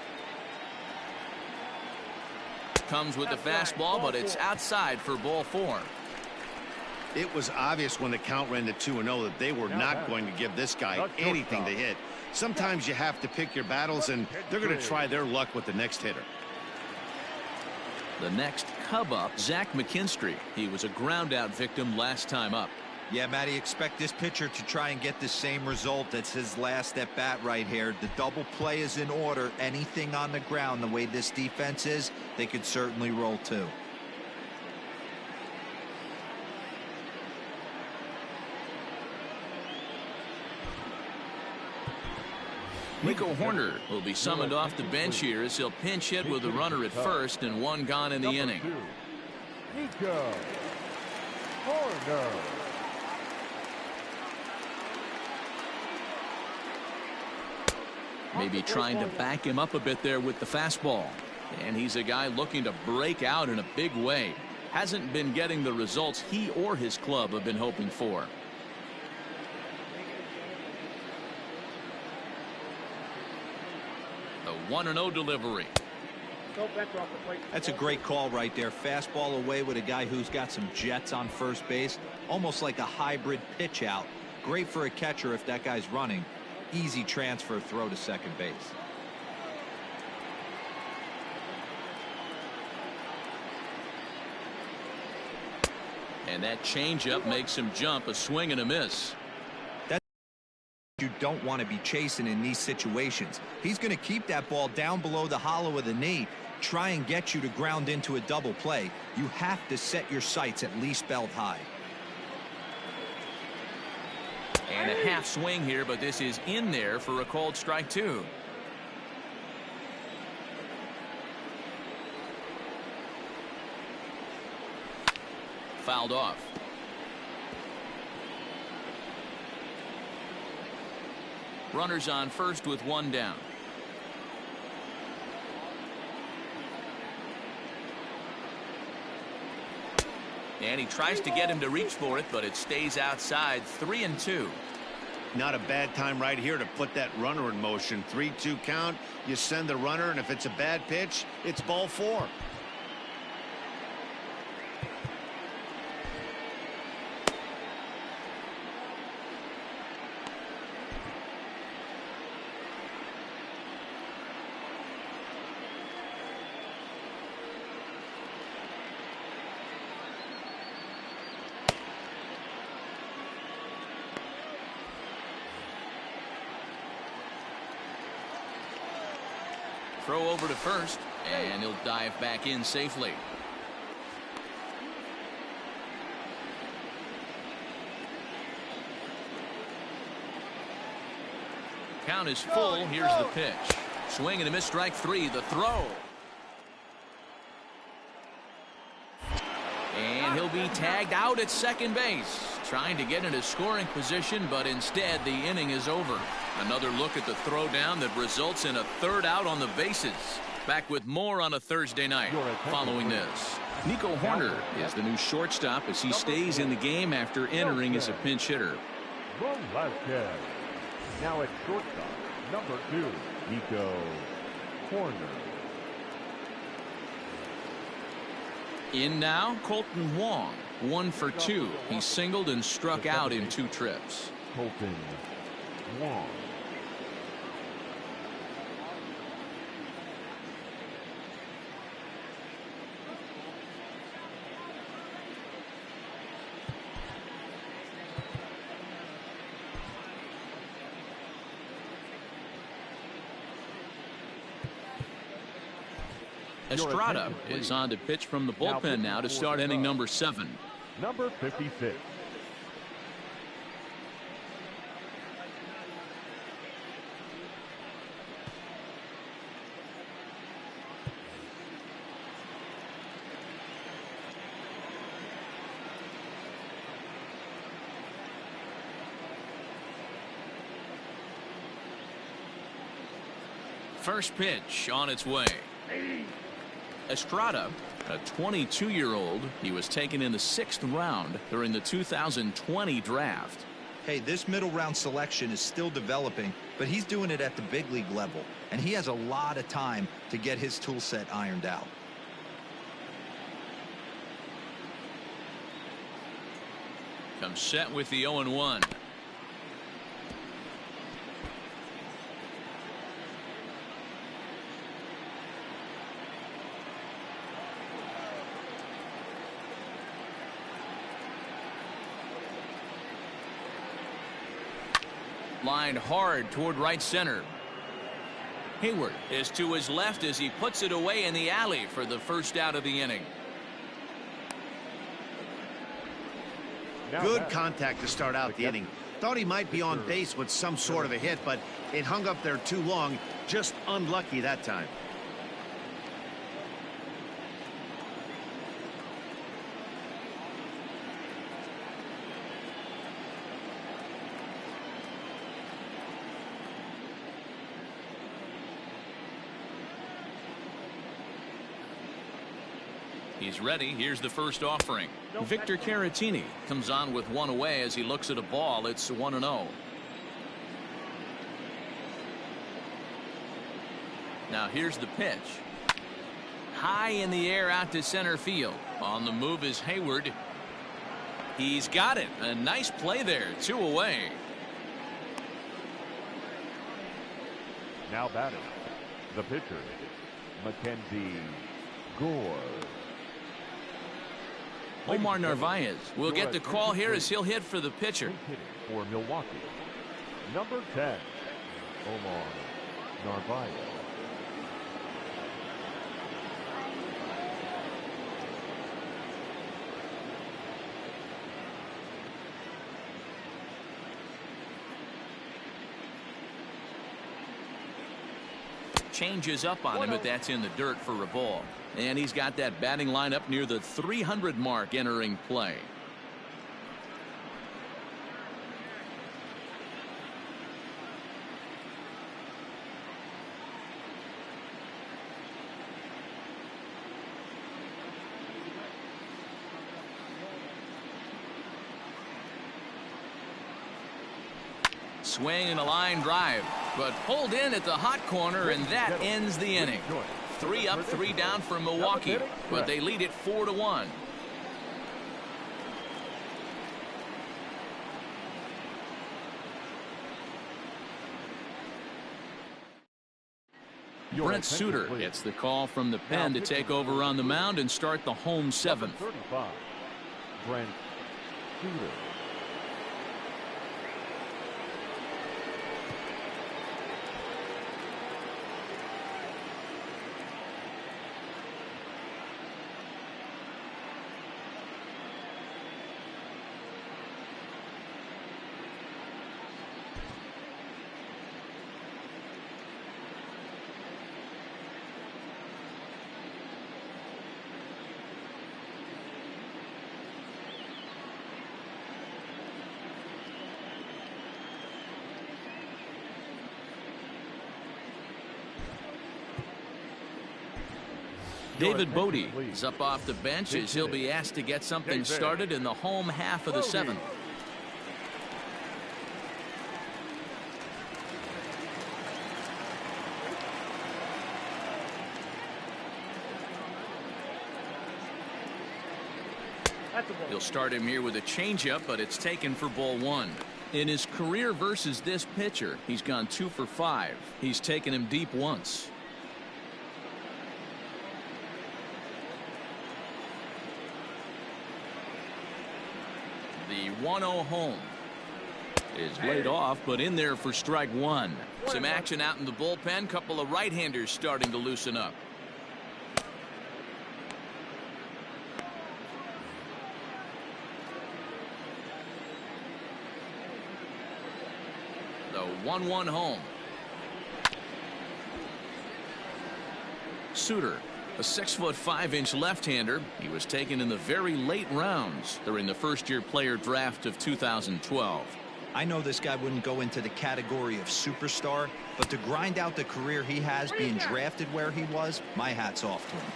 Comes with the fastball, but it's outside for ball 4. It was obvious when the count ran to 2-0 that they were not going to give this guy anything to hit. Sometimes you have to pick your battles, and they're going to try their luck with the next hitter. The next Cub up, Zach McKinstry. He was a ground-out victim last time up. Yeah, Matty, expect this pitcher to try and get the same result. That's his last at bat right here. The double play is in order. Anything on the ground, the way this defense is, they could certainly roll too. Nico Horner will be summoned off the bench here as he'll pinch hit with a runner at first and one gone in the inning. Nico Horner. Maybe trying to back him up a bit there with the fastball. And he's a guy looking to break out in a big way. Hasn't been getting the results he or his club have been hoping for. The 1-0 delivery. That's a great call right there. Fastball away with a guy who's got some jets on first base. Almost like a hybrid pitch out. Great for a catcher if that guy's running. Easy transfer throw to second base. And that changeup makes him jump. A swing and a miss. You don't want to be chasing in these situations. He's going to keep that ball down below the hollow of the knee, try and get you to ground into a double play. You have to set your sights at least belt high. And a half swing here, but this is in there for a called strike 2. Fouled off. Runners on first with one down. And he tries to get him to reach for it, but it stays outside. 3-2. Not a bad time right here to put that runner in motion. 3-2 count. You send the runner, and if it's a bad pitch, it's ball 4. Throw over to first, and he'll dive back in safely. Count is full. Here's the pitch. Swing and a miss, strike three. The throw. And he'll be tagged out at second base. Trying to get into scoring position, but instead the inning is over. Another look at the throwdown that results in a third out on the bases. Back with more on a Thursday night. Following this, Nico Horner is the new shortstop as he stays in the game after entering as a pinch hitter. Now at shortstop, number 2, Nico Horner. In now, Colton Wong, 1 for 2. He singled and struck out in 2 trips. Colton Wong. Estrada is on to pitch from the bullpen now to start inning number 7. Number 56. First pitch on its way. Estrada, a 22-year-old, he was taken in the 6th round during the 2020 draft. Hey, this middle round selection is still developing, but he's doing it at the big league level, and he has a lot of time to get his tool set ironed out. Comes set with the 0-1. Lined hard toward right center. Hayward is to his left as he puts it away in the alley for the first out of the inning. Good contact to start out the inning. Thought he might be on base with some sort of a hit, but it hung up there too long. Just unlucky that time. He's ready. Here's the first offering. Victor Caratini comes on with 1 away as he looks at a ball. It's 1-0. Now here's the pitch. High in the air out to center field. On the move is Hayward. He's got it. A nice play there. 2 away. Now batting, the pitcher, Mackenzie Gore. Omar Narvaez will get the call here as he'll hit for the pitcher. For Milwaukee, number 10, Omar Narvaez. Changes up on him, but that's in the dirt for a ball. And he's got that batting lineup near the 300 mark entering play. Swing and a line drive, but pulled in at the hot corner, and that ends the inning. 3 up, 3 down for Milwaukee, but they lead it 4-1. Brent Suter gets the call from the pen to take over on the mound and start the home 7th. 35, Brent Suter. David Bodie is up off the bench as he'll be asked to get something started in the home half of the seventh. He'll start him here with a changeup, but it's taken for ball one. In his career versus this pitcher, he's gone 2 for 5. He's taken him deep once. The 1-0 home is laid off, but in there for strike one. Some action out in the bullpen. Couple of right-handers starting to loosen up. The 1-1 home. Suter, a 6'5" left-hander. He was taken in the very late rounds during the first-year player draft of 2012. I know this guy wouldn't go into the category of superstar, but to grind out the career he has being drafted where he was, my hat's off to him.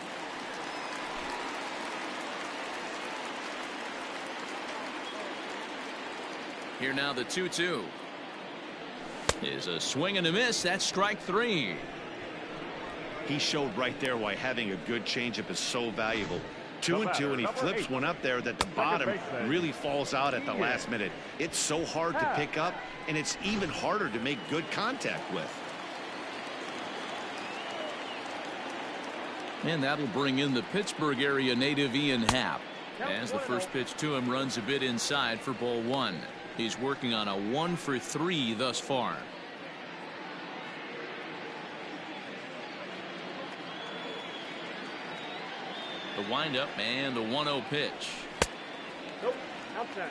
Here now the 2-2. Is a swing and a miss. That's strike three. He showed right there why having a good changeup is so valuable. 2-2, and he flips one up there that the bottom really falls out at the last minute. It's so hard to pick up, and it's even harder to make good contact with. And that'll bring in the Pittsburgh area native Ian Happ. As the first pitch to him runs a bit inside for ball one. He's working on a 1 for 3 thus far. The windup and the 1-0 pitch. Nope, outside.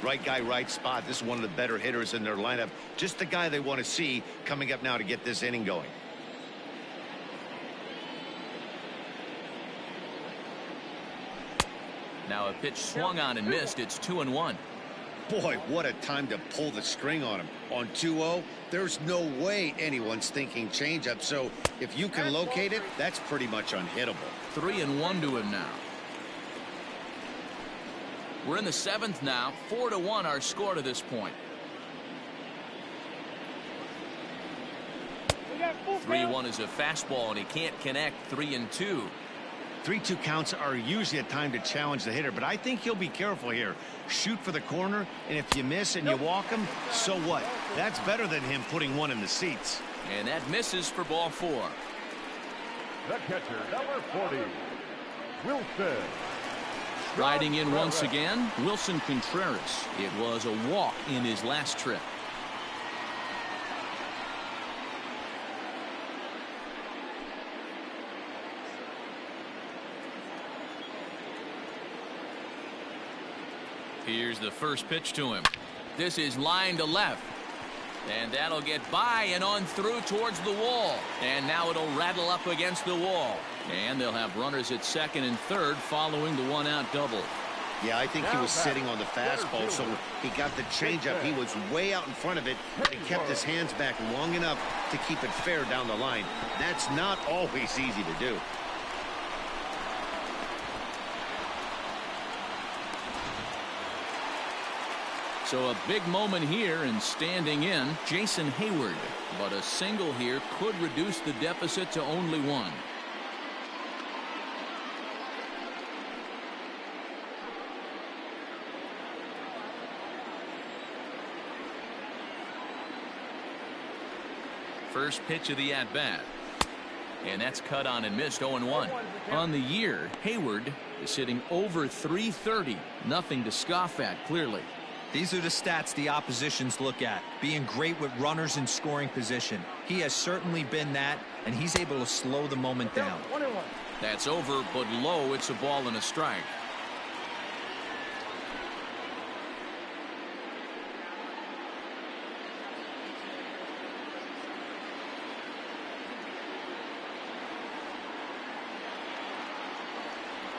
Right guy, right spot. This is one of the better hitters in their lineup. Just the guy they want to see coming up now to get this inning going. Now a pitch swung on and missed. It's 2-1. Boy, what a time to pull the string on him. On 2-0, there's no way anyone's thinking changeup. So if you can locate it, that's pretty much unhittable. 3-1 to him now. We're in the seventh now. 4-1 our score to this point. 3-1 is a fastball, and he can't connect. 3-2. 3-2 counts are usually a time to challenge the hitter, but I think he'll be careful here. Shoot for the corner, and if you miss and you walk him, so what? That's better than him putting one in the seats. And that misses for ball four. The catcher, number 40, Wilson. Riding in once again, Wilson Contreras. It was a walk in his last trip. Here's the first pitch to him. This is line to left. And that'll get by and on through towards the wall. And now it'll rattle up against the wall. And they'll have runners at second and third following the one-out double. Yeah, I think he was sitting on the fastball, so he got the changeup. He was way out in front of it, and he kept his hands back long enough to keep it fair down the line. That's not always easy to do. So a big moment here, and standing in, Jason Hayward. But a single here could reduce the deficit to only one. First pitch of the at-bat. And that's cut on and missed. 0-1. On the year, Hayward is hitting over .330. Nothing to scoff at, clearly. These are the stats the oppositions look at. Being great with runners in scoring position. He has certainly been that, and he's able to slow the moment down. That's over, but low. It's a ball and a strike.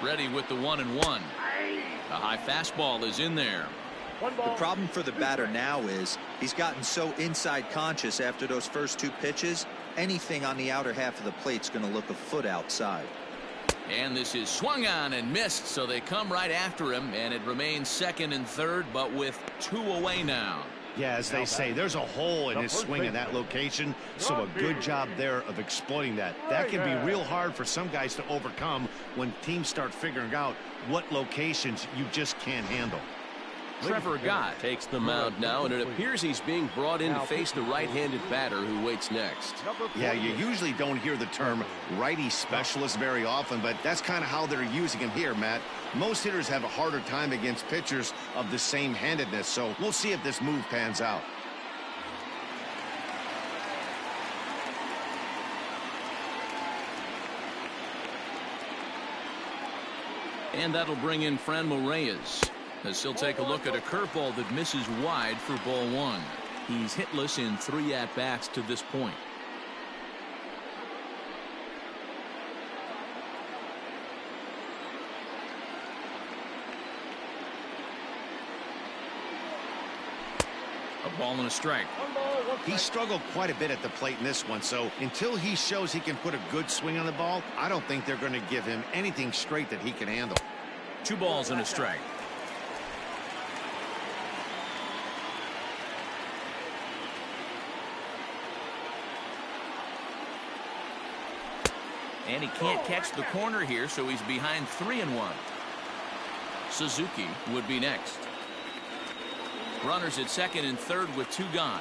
Ready with the 1-1. The high fastball is in there. The problem for the batter now is he's gotten so inside conscious after those first two pitches, anything on the outer half of the plate's going to look a foot outside. And this is swung on and missed, so they come right after him, and it remains second and third, but with 2 away now. Yeah, as they say, there's a hole in his swing in that location, so a good job there of exploiting that. That can be real hard for some guys to overcome when teams start figuring out what locations you just can't handle. Trevor Gott takes the mound now, and it appears he's being brought in to face the right-handed batter who waits next. Yeah, you usually don't hear the term righty specialist very often, but that's kind of how they're using him here, Matt. Most hitters have a harder time against pitchers of the same handedness, so we'll see if this move pans out. And that'll bring in Franmil Reyes, as he'll take a look at a curveball that misses wide for ball 1. He's hitless in 3 at-bats to this point. A ball and a strike. He struggled quite a bit at the plate in this one, so until he shows he can put a good swing on the ball, I don't think they're going to give him anything straight that he can handle. 2 balls and a strike. And he can't catch the corner here, so he's behind 3-1. Suzuki would be next. Runners at second and third with 2 gone.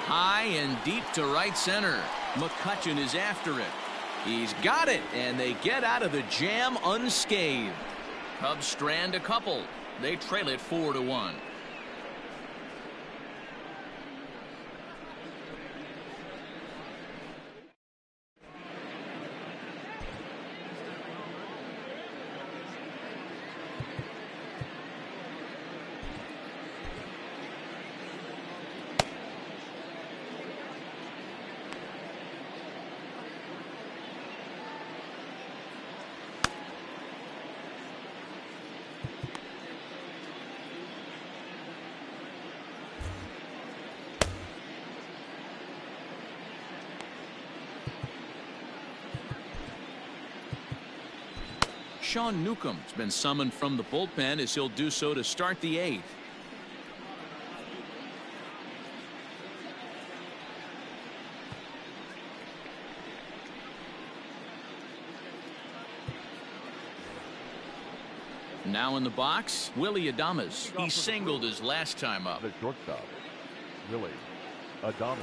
High and deep to right center. McCutchen is after it. He's got it, and they get out of the jam unscathed. Cubs strand a couple. They trail it 4-1. Sean Newcomb's been summoned from the bullpen, as he'll do so to start the 8th. Now in the box, Willie Adames. He singled his last time up. The shortstop, Willie Adames.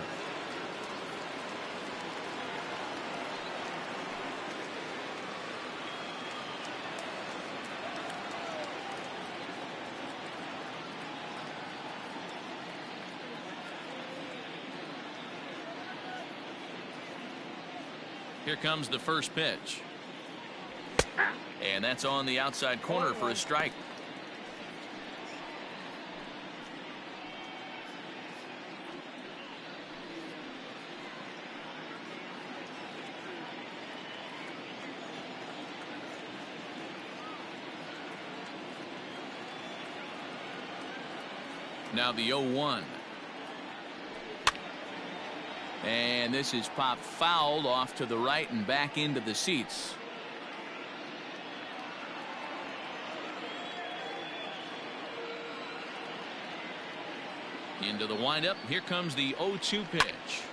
Here comes the first pitch. And that's on the outside corner for a strike. Now the 0-1. And this is popped foul off to the right and back into the seats. Into the windup. Here comes the 0-2 pitch.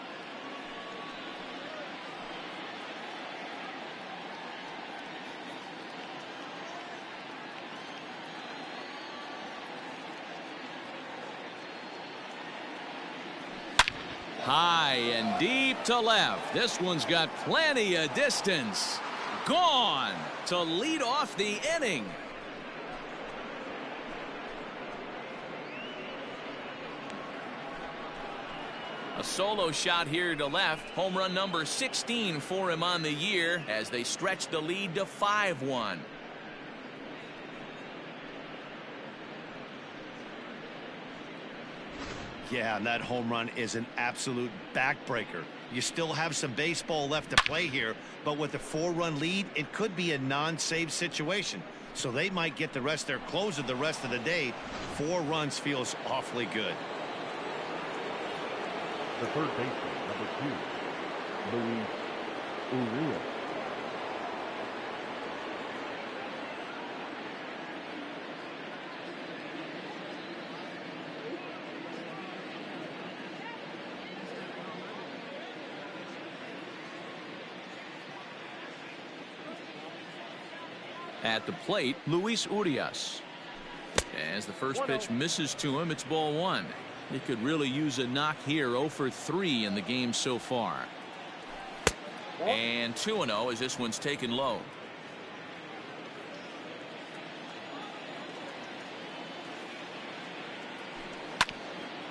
High and deep to left. This one's got plenty of distance. Gone to lead off the inning. A solo shot here to left. Home run number 16 for him on the year as they stretch the lead to 5-1. Yeah, and that home run is an absolute backbreaker. You still have some baseball left to play here, but with a 4-run lead, it could be a non-save situation. So they might get the rest of their closer the rest of the day. 4 runs feels awfully good. The third baseman, number 2, Miley. At the plate, Luis Urias. As the first pitch misses to him, it's ball 1. He could really use a knock here. 0 for 3 in the game so far. And 2-0 as this one's taken low.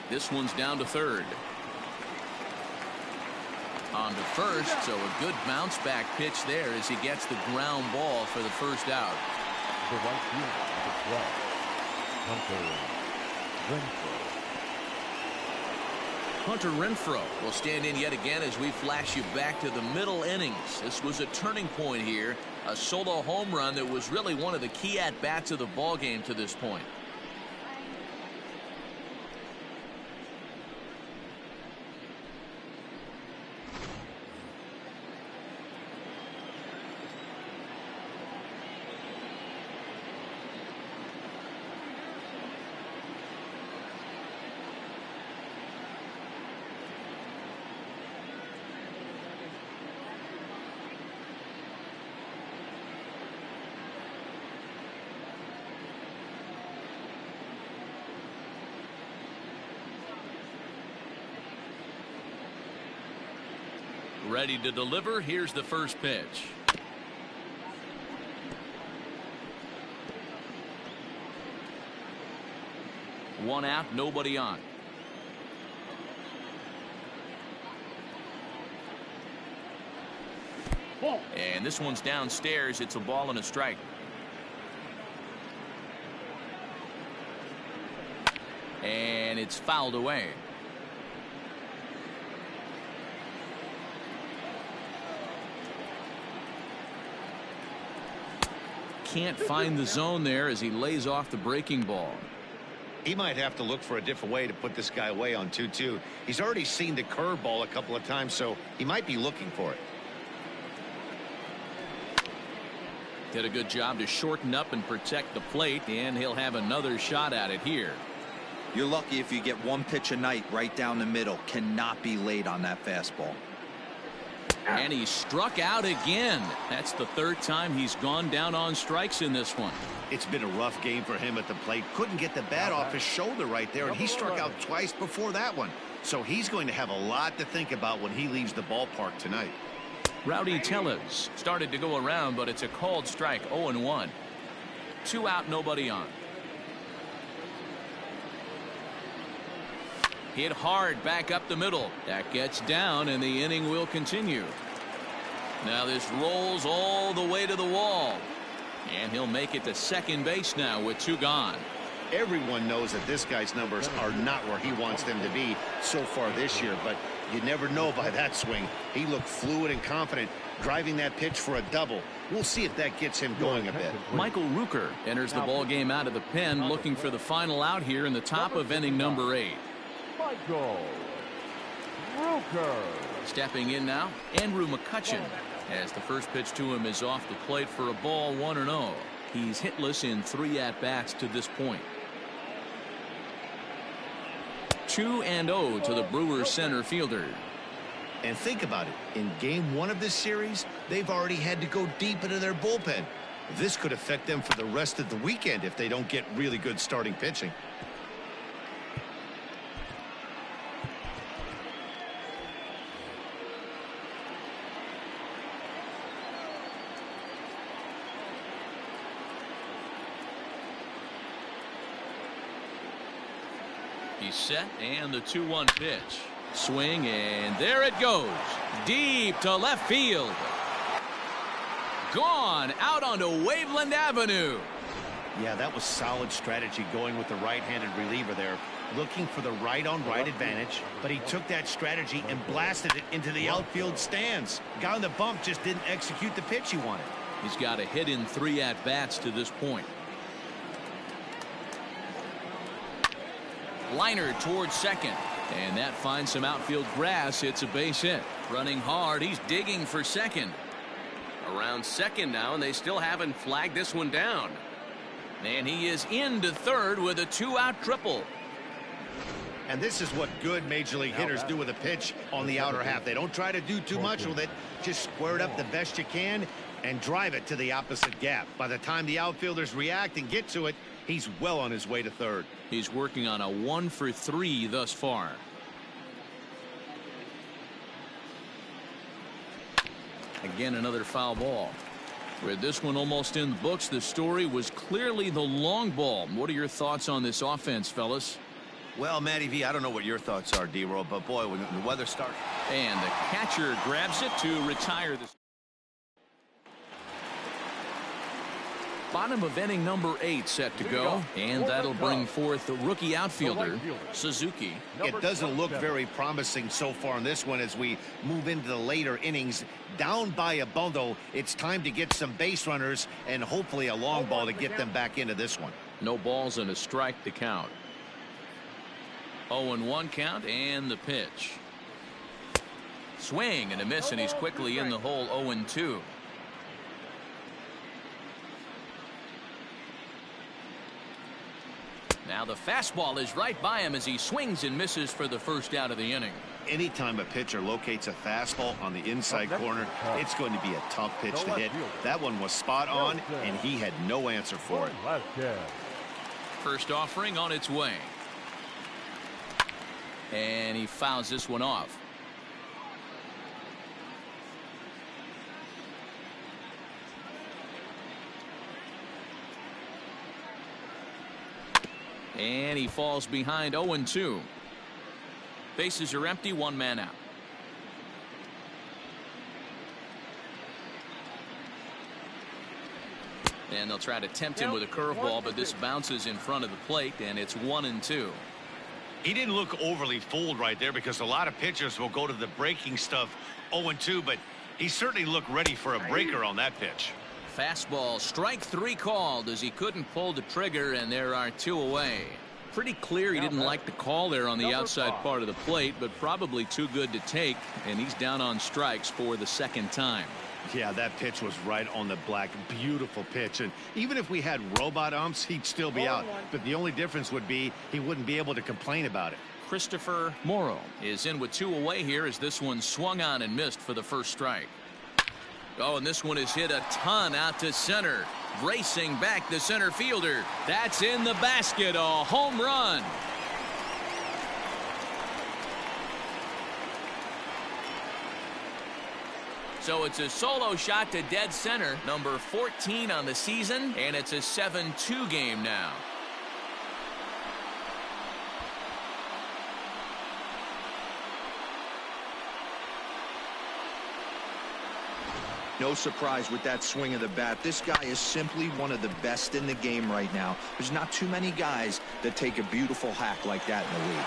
This one's down to third. On to first, so a good bounce back pitch there as he gets the ground ball for the first out. The right fielder, number 12, Hunter Renfroe. Hunter Renfroe will stand in yet again as we flash you back to the middle innings. This was a turning point here, a solo home run that was really one of the key at-bats of the ball game to this point. Ready to deliver. Here's the first pitch. One out, nobody on. And this one's downstairs. It's a ball and a strike. And it's fouled away. Can't find the zone there as he lays off the breaking ball. He might have to look for a different way to put this guy away on 2-2. He's already seen the curveball a couple of times, so he might be looking for it. Did a good job to shorten up and protect the plate, and he'll have another shot at it here. You're lucky if you get one pitch a night right down the middle. Cannot be late on that fastball. And he struck out again. That's the third time he's gone down on strikes in this one. It's been a rough game for him at the plate. Couldn't get the bat off his shoulder right there, and he struck out twice before that one. So he's going to have a lot to think about when he leaves the ballpark tonight. Rowdy Tellez started to go around, but it's a called strike. 0-1. 2 out, nobody on. Hit hard back up the middle. That gets down, and the inning will continue. Now this rolls all the way to the wall. And he'll make it to second base now with 2 gone. Everyone knows that this guy's numbers are not where he wants them to be so far this year, but you never know by that swing. He looked fluid and confident, driving that pitch for a double. We'll see if that gets him going a bit. Michael Rooker enters the ball game out of the pen, looking for the final out here in the top of inning number 8. Michael Rooker. Stepping in now, Andrew McCutchen, as the first pitch to him is off the plate for a ball. 1-0. He's hitless in 3 at-bats to this point. 2-0 to the Brewers center fielder. And think about it. In game 1 of this series, they've already had to go deep into their bullpen. This could affect them for the rest of the weekend if they don't get really good starting pitching. He's set, and the 2-1 pitch. Swing, and there it goes. Deep to left field. Gone out onto Waveland Avenue. Yeah, that was solid strategy going with the right-handed reliever there. Looking for the right-on-right advantage, but he took that strategy and blasted it into the outfield stands. Guy on the bump just didn't execute the pitch he wanted. He's got a hit in 3 at-bats to this point. Liner towards second. And that finds some outfield grass. It's a base hit. Running hard. He's digging for second. Around second now, and they still haven't flagged this one down. And he is into third with a 2-out triple. And this is what good major league hitters do with a pitch on the outer half. They don't try to do too much with it. Just square it up the best you can and drive it to the opposite gap. By the time the outfielders react and get to it, he's well on his way to third. He's working on a 1-for-3 thus far. Again, another foul ball. With this one almost in the books, the story was clearly the long ball. What are your thoughts on this offense, fellas? Well, Matty V, I don't know what your thoughts are, D-Roll, but boy, when the weather starts. And the catcher grabs it to retire this. Bottom of inning number 8 set to go, and that'll bring forth the rookie outfielder, Suzuki. It doesn't look very promising so far in this one as we move into the later innings. Down by a bundle, it's time to get some base runners and hopefully a long ball to get them back into this one. No balls and a strike to count. 0-1 count, and the pitch. Swing and a miss, and he's quickly in the hole. 0-2. Now the fastball is right by him as he swings and misses for the first out of the inning. Anytime a pitcher locates a fastball on the inside corner, it's going to be a tough pitch to hit. That one was spot on, and he had no answer for it. First offering on its way. And he fouls this one off. And he falls behind. 0-2. Bases are empty, 1 man out. And they'll try to tempt him with a curveball, but this bounces in front of the plate, and it's 1-2. He didn't look overly fooled right there because a lot of pitchers will go to the breaking stuff 0-2, but he certainly looked ready for a breaker on that pitch. Fastball, strike 3 called as he couldn't pull the trigger, and there are 2 away. Pretty clear he didn't like the call there on the outside part of the plate, but probably too good to take, and he's down on strikes for the second time. Yeah, that pitch was right on the black. Beautiful pitch. And even if we had robot umps, he'd still be out. But the only difference would be he wouldn't be able to complain about it. Christopher Morrow is in with 2 away here as this one swung on and missed for the first strike. Oh, and this one is hit a ton out to center. Racing back the center fielder. That's in the basket. A home run. So it's a solo shot to dead center, number 14 on the season, and it's a 7-2 game now. No surprise with that swing of the bat. This guy is simply one of the best in the game right now. There's not too many guys that take a beautiful hack like that in the league.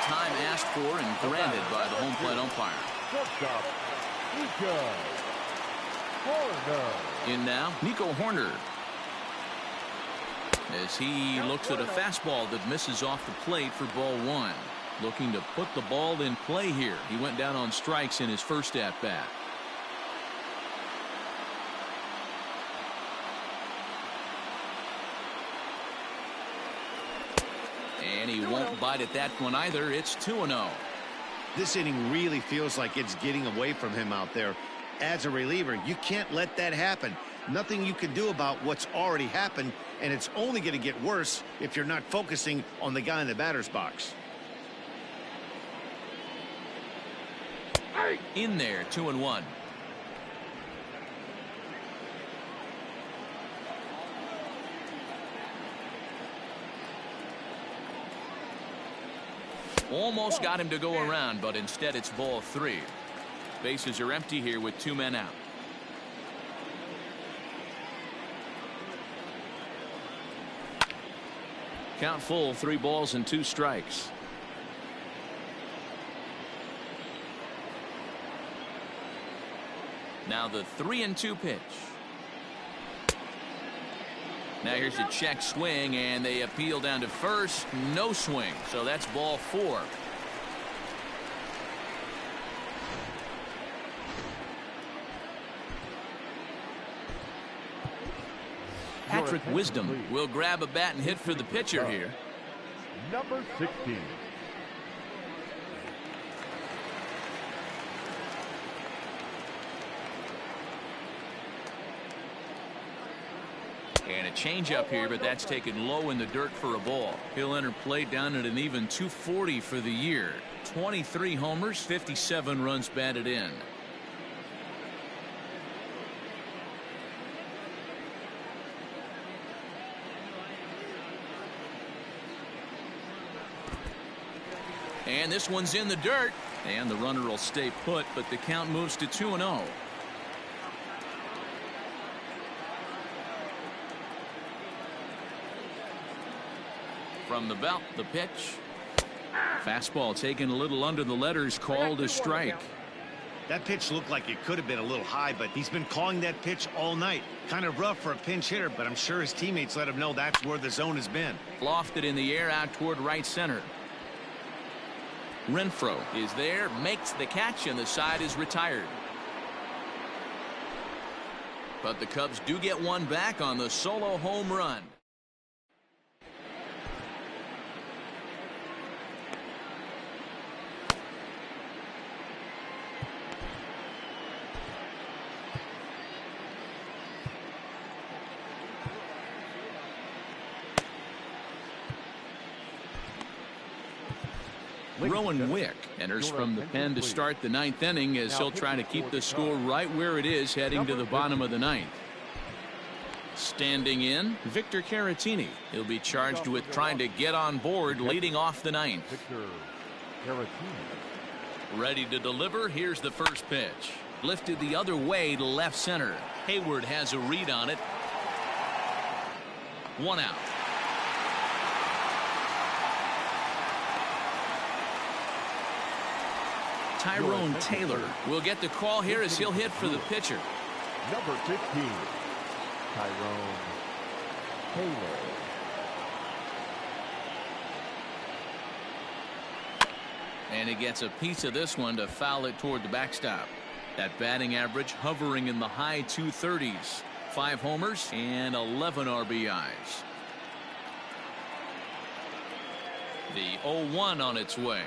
Time asked for and granted by the home plate umpire. In now, Nico Horner. As he looks at a fastball that misses off the plate for ball 1. Looking to put the ball in play here. He went down on strikes in his first at-bat. And he won't bite at that one either. It's 2-0. This inning really feels like it's getting away from him out there. As a reliever, you can't let that happen. Nothing you can do about what's already happened, and it's only going to get worse if you're not focusing on the guy in the batter's box. In there, 2-1. Almost got him to go around, but instead it's ball 3. Bases are empty here with 2 men out. Count full, 3 balls and 2 strikes. Now the 3-2 pitch. Now here's a check swing, and they appeal down to first. No swing, so that's ball 4. Patrick Wisdom will grab a bat and hit for the pitcher here. Number 16. And a changeup here, but that's taken low in the dirt for a ball. He'll enter play down at an even 240 for the year. 23 homers, 57 runs batted in. And this one's in the dirt. And the runner will stay put, but the count moves to 2-0. From the belt, the pitch. Fastball taken a little under the letters, called a strike. That pitch looked like it could have been a little high, but he's been calling that pitch all night. Kind of rough for a pinch hitter, but I'm sure his teammates let him know that's where the zone has been. Lofted in the air out toward right center. Renfroe is there, makes the catch, and the side is retired. But the Cubs do get one back on the solo home run. Rowan Wick enters from the pen to start the 9th inning as he'll try to keep the score right where it is heading to the bottom of the 9th. Standing in, Victor Caratini. He'll be charged with trying to get on board leading off the 9th. Ready to deliver. Here's the first pitch. Lifted the other way to left center. Hayward has a read on it. 1 out. Tyrone Taylor will get the call here as he'll hit for the pitcher. Number 15, Tyrone Taylor. And he gets a piece of this one to foul it toward the backstop. That batting average hovering in the high 230s. 5 homers and 11 RBIs. The 0-1 on its way.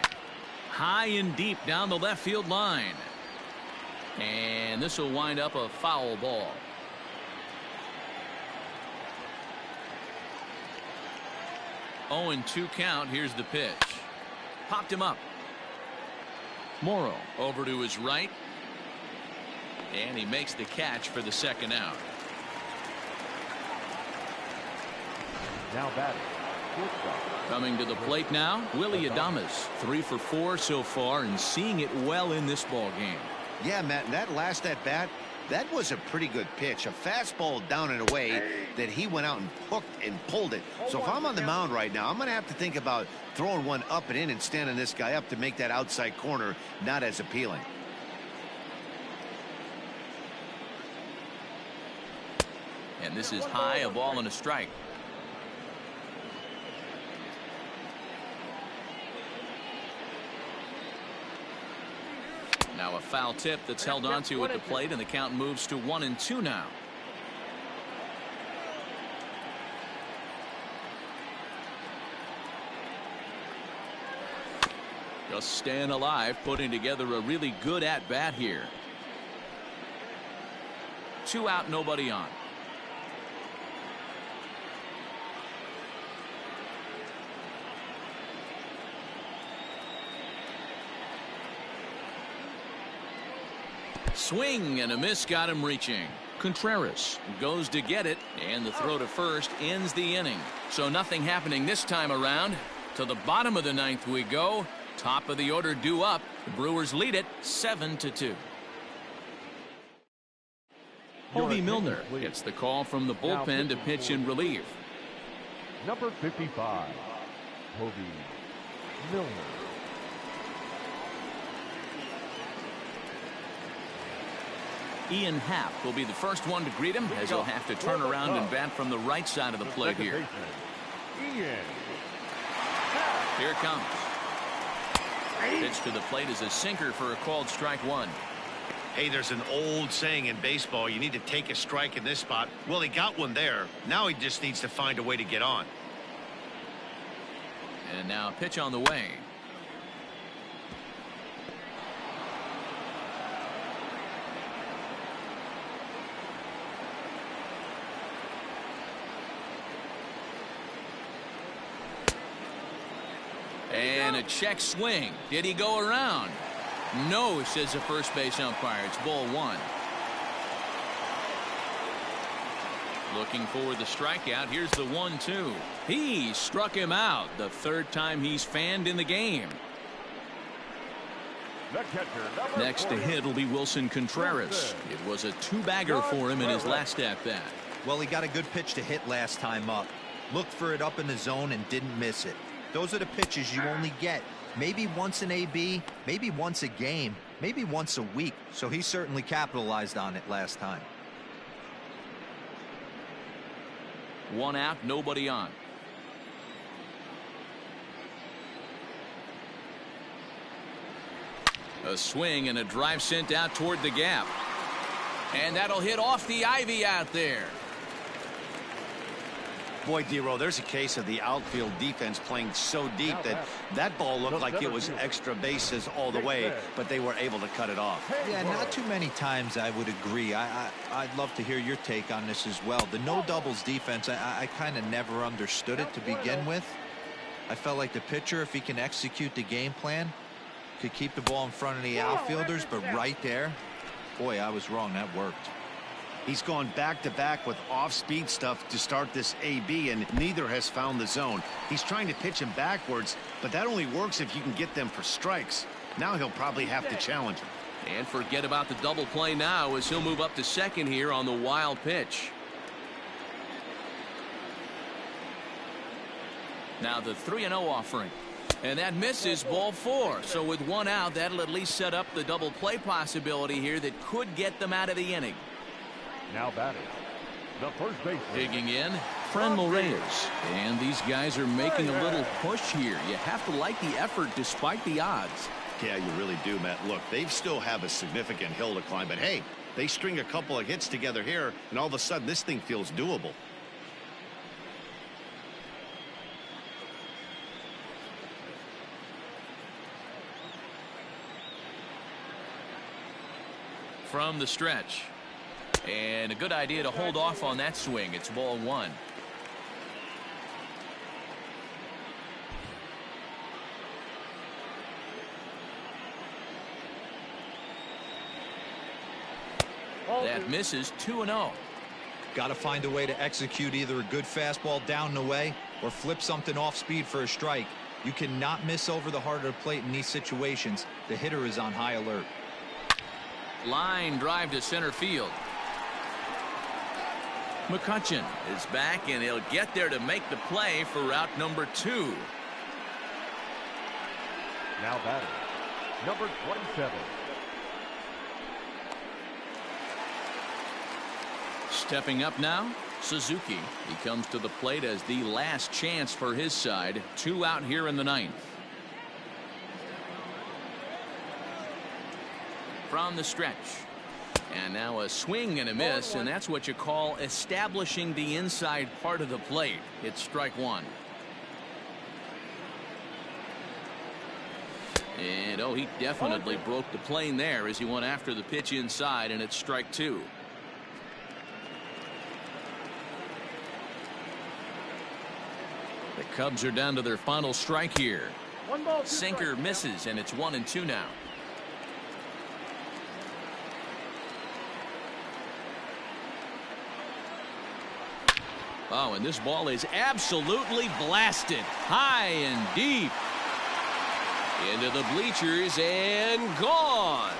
High and deep down the left field line. And this will wind up a foul ball. Oh, and 2 count. Here's the pitch. Popped him up. Morrow over to his right. And he makes the catch for the 2nd out. Now batting. Coming to the plate now, Willie Adames. 3 for 4 so far and seeing it well in this ball game. Yeah, Matt, that last at bat, that was a pretty good pitch. A fastball down and away that he went out and hooked and pulled it. So if I'm on the mound right now, I'm going to have to think about throwing one up and in and standing this guy up to make that outside corner not as appealing. And this is high, a ball and a strike. Now a foul tip that's held onto at the plate, and the count moves to 1-2 now. Just staying alive, putting together a really good at-bat here. 2 out, nobody on. Swing and a miss got him reaching. Contreras goes to get it, and the throw to first ends the inning. So nothing happening this time around. To the bottom of the 9th we go. Top of the order due up. The Brewers lead it 7-2. Hovey Milner gets the call from the bullpen to pitch in relief. Number 55, Hovey Milner. Ian Happ will be the first one to greet him as he'll have to turn around and bat from the right side of the plate here. Here it comes. Pitch to the plate is a sinker for a called strike one. Hey, there's an old saying in baseball, you need to take a strike in this spot. Well, he got one there. Now he just needs to find a way to get on. And now a pitch on the way. And a check swing. Did he go around? No, says the first base umpire. It's ball one. Looking for the strikeout. Here's the 1-2. He struck him out. The third time he's fanned in the game. Next to hit will be Wilson Contreras. It was a two-bagger for him in his last at-bat. Well, he got a good pitch to hit last time up. Looked for it up in the zone and didn't miss it. Those are the pitches you only get maybe once an AB, maybe once a game, maybe once a week. So he certainly capitalized on it last time. One out, nobody on. A swing and a drive sent out toward the gap. And that'll hit off the ivy out there. Boy, D-Row, there's a case of the outfield defense playing so deep that that ball looked like it was extra bases all the way, but they were able to cut it off. Yeah, not too many times I would agree. I'd love to hear your take on this as well. The no doubles defense, I kind of never understood it to begin with. I felt like the pitcher, if he can execute the game plan, could keep the ball in front of the outfielders, but right there, boy, I was wrong. That worked. He's gone back-to-back with off-speed stuff to start this AB, and neither has found the zone. He's trying to pitch him backwards, but that only works if you can get them for strikes. Now he'll probably have to challenge him. And forget about the double play now as he'll move up to second here on the wild pitch. Now the 3-0 offering. And that misses ball four. So with one out, that'll at least set up the double play possibility here that could get them out of the inning. Now batting, the first baseman. Digging in, Franmil Reyes. And these guys are making a little push here. You have to like the effort despite the odds. Yeah, you really do, Matt. Look, they still have a significant hill to climb, but hey, they string a couple of hits together here, and all of a sudden this thing feels doable. From the stretch. And a good idea to hold off on that swing. It's ball one. That misses 2-0. Got to find a way to execute either a good fastball down the way or flip something off speed for a strike. You cannot miss over the heart of the plate in these situations. The hitter is on high alert. Line drive to center field. McCutchen is back, and he'll get there to make the play for route number 2. Now batting, number 27. Stepping up now, Suzuki. He comes to the plate as the last chance for his side. 2 out here in the 9th. From the stretch. And now a swing and a miss, and that's what you call establishing the inside part of the plate. It's strike one. And oh, he definitely broke the plane there as he went after the pitch inside, and it's strike two. The Cubs are down to their final strike here. Sinker misses, and it's 1-2 now. Oh, and this ball is absolutely blasted high and deep into the bleachers and gone.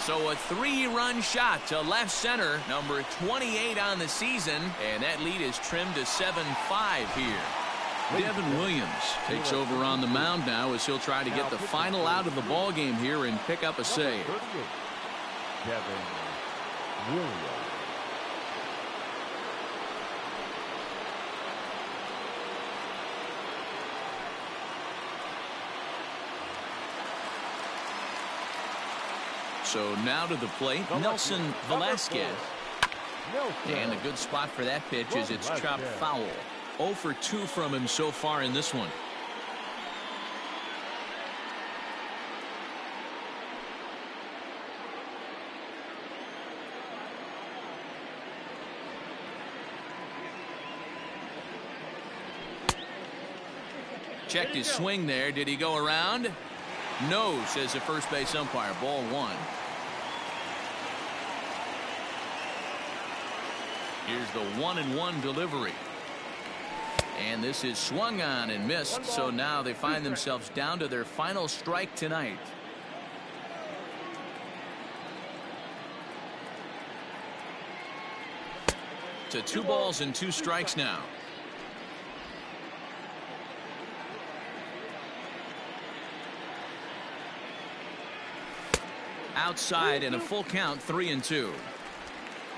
So a 3-run shot to left center, number 28 on the season, and that lead is trimmed to 7-5 here. Devin Williams takes over on the mound now as he'll try to get the final out of the ball game here and pick up a save. Devin Williams. So now to the plate, Nelson Velasquez. And a good spot for that pitch as it's chopped foul. 0 for 2 from him so far in this one. Checked his swing there. Did he go around? No, says the first base umpire. Ball 1. Here's the 1-1 delivery. And this is swung on and missed. So now they find themselves down to their final strike tonight. To 2 balls and 2 strikes now. Outside and a full count, 3-2.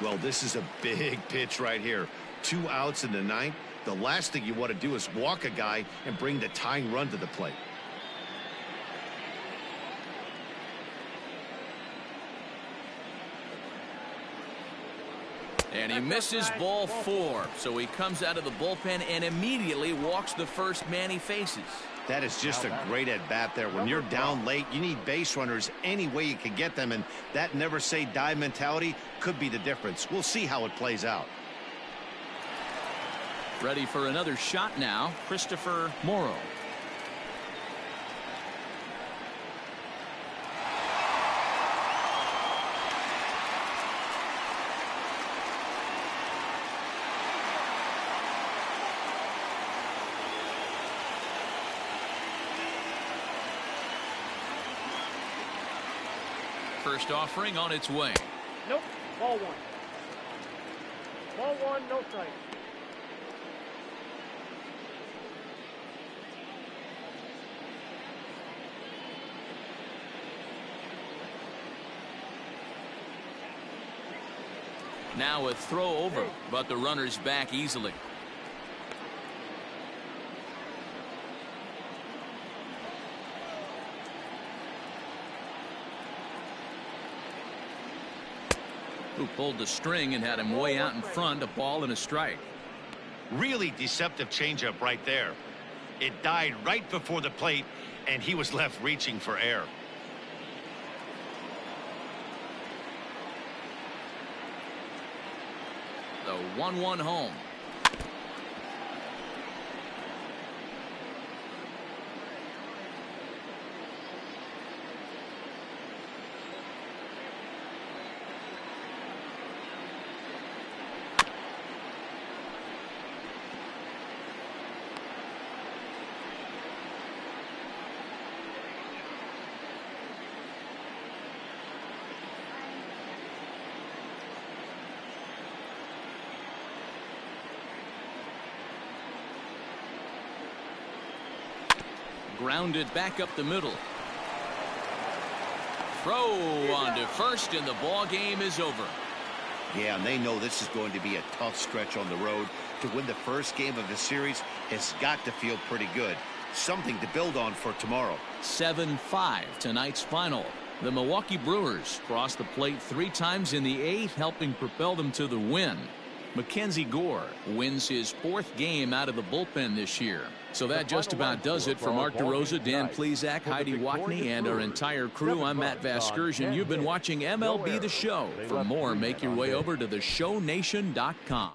Well, this is a big pitch right here. 2 outs in the 9th. The last thing you want to do is walk a guy and bring the tying run to the plate. And he misses ball 4. So he comes out of the bullpen and immediately walks the first man he faces. That is just a great at-bat there. When you're down late, you need base runners any way you can get them, and that never-say-die mentality could be the difference. We'll see how it plays out. Ready for another shot now, Christopher Morrow. First offering on its way. Nope. Ball 1. Ball 1, no strike. Now a throw over, but the runner's back easily. Who pulled the string and had him way out in front, a ball and a strike. Really deceptive changeup right there. It died right before the plate, and he was left reaching for air. The 1-1 home. Grounded back up the middle. Throw on to first, and the ball game is over. Yeah, and they know this is going to be a tough stretch on the road. To win the first game of the series has got to feel pretty good. Something to build on for tomorrow. 7-5 tonight's final. The Milwaukee Brewers crossed the plate 3 times in the 8th, helping propel them to the win. Mackenzie Gore wins his 4th game out of the bullpen this year. So that just about does it for Mark DeRosa, Dan Plesac, Heidi Watney, and our entire crew. I'm Matt Vasgersian. You've been watching MLB The Show. For more, make your way over to theshownation.com.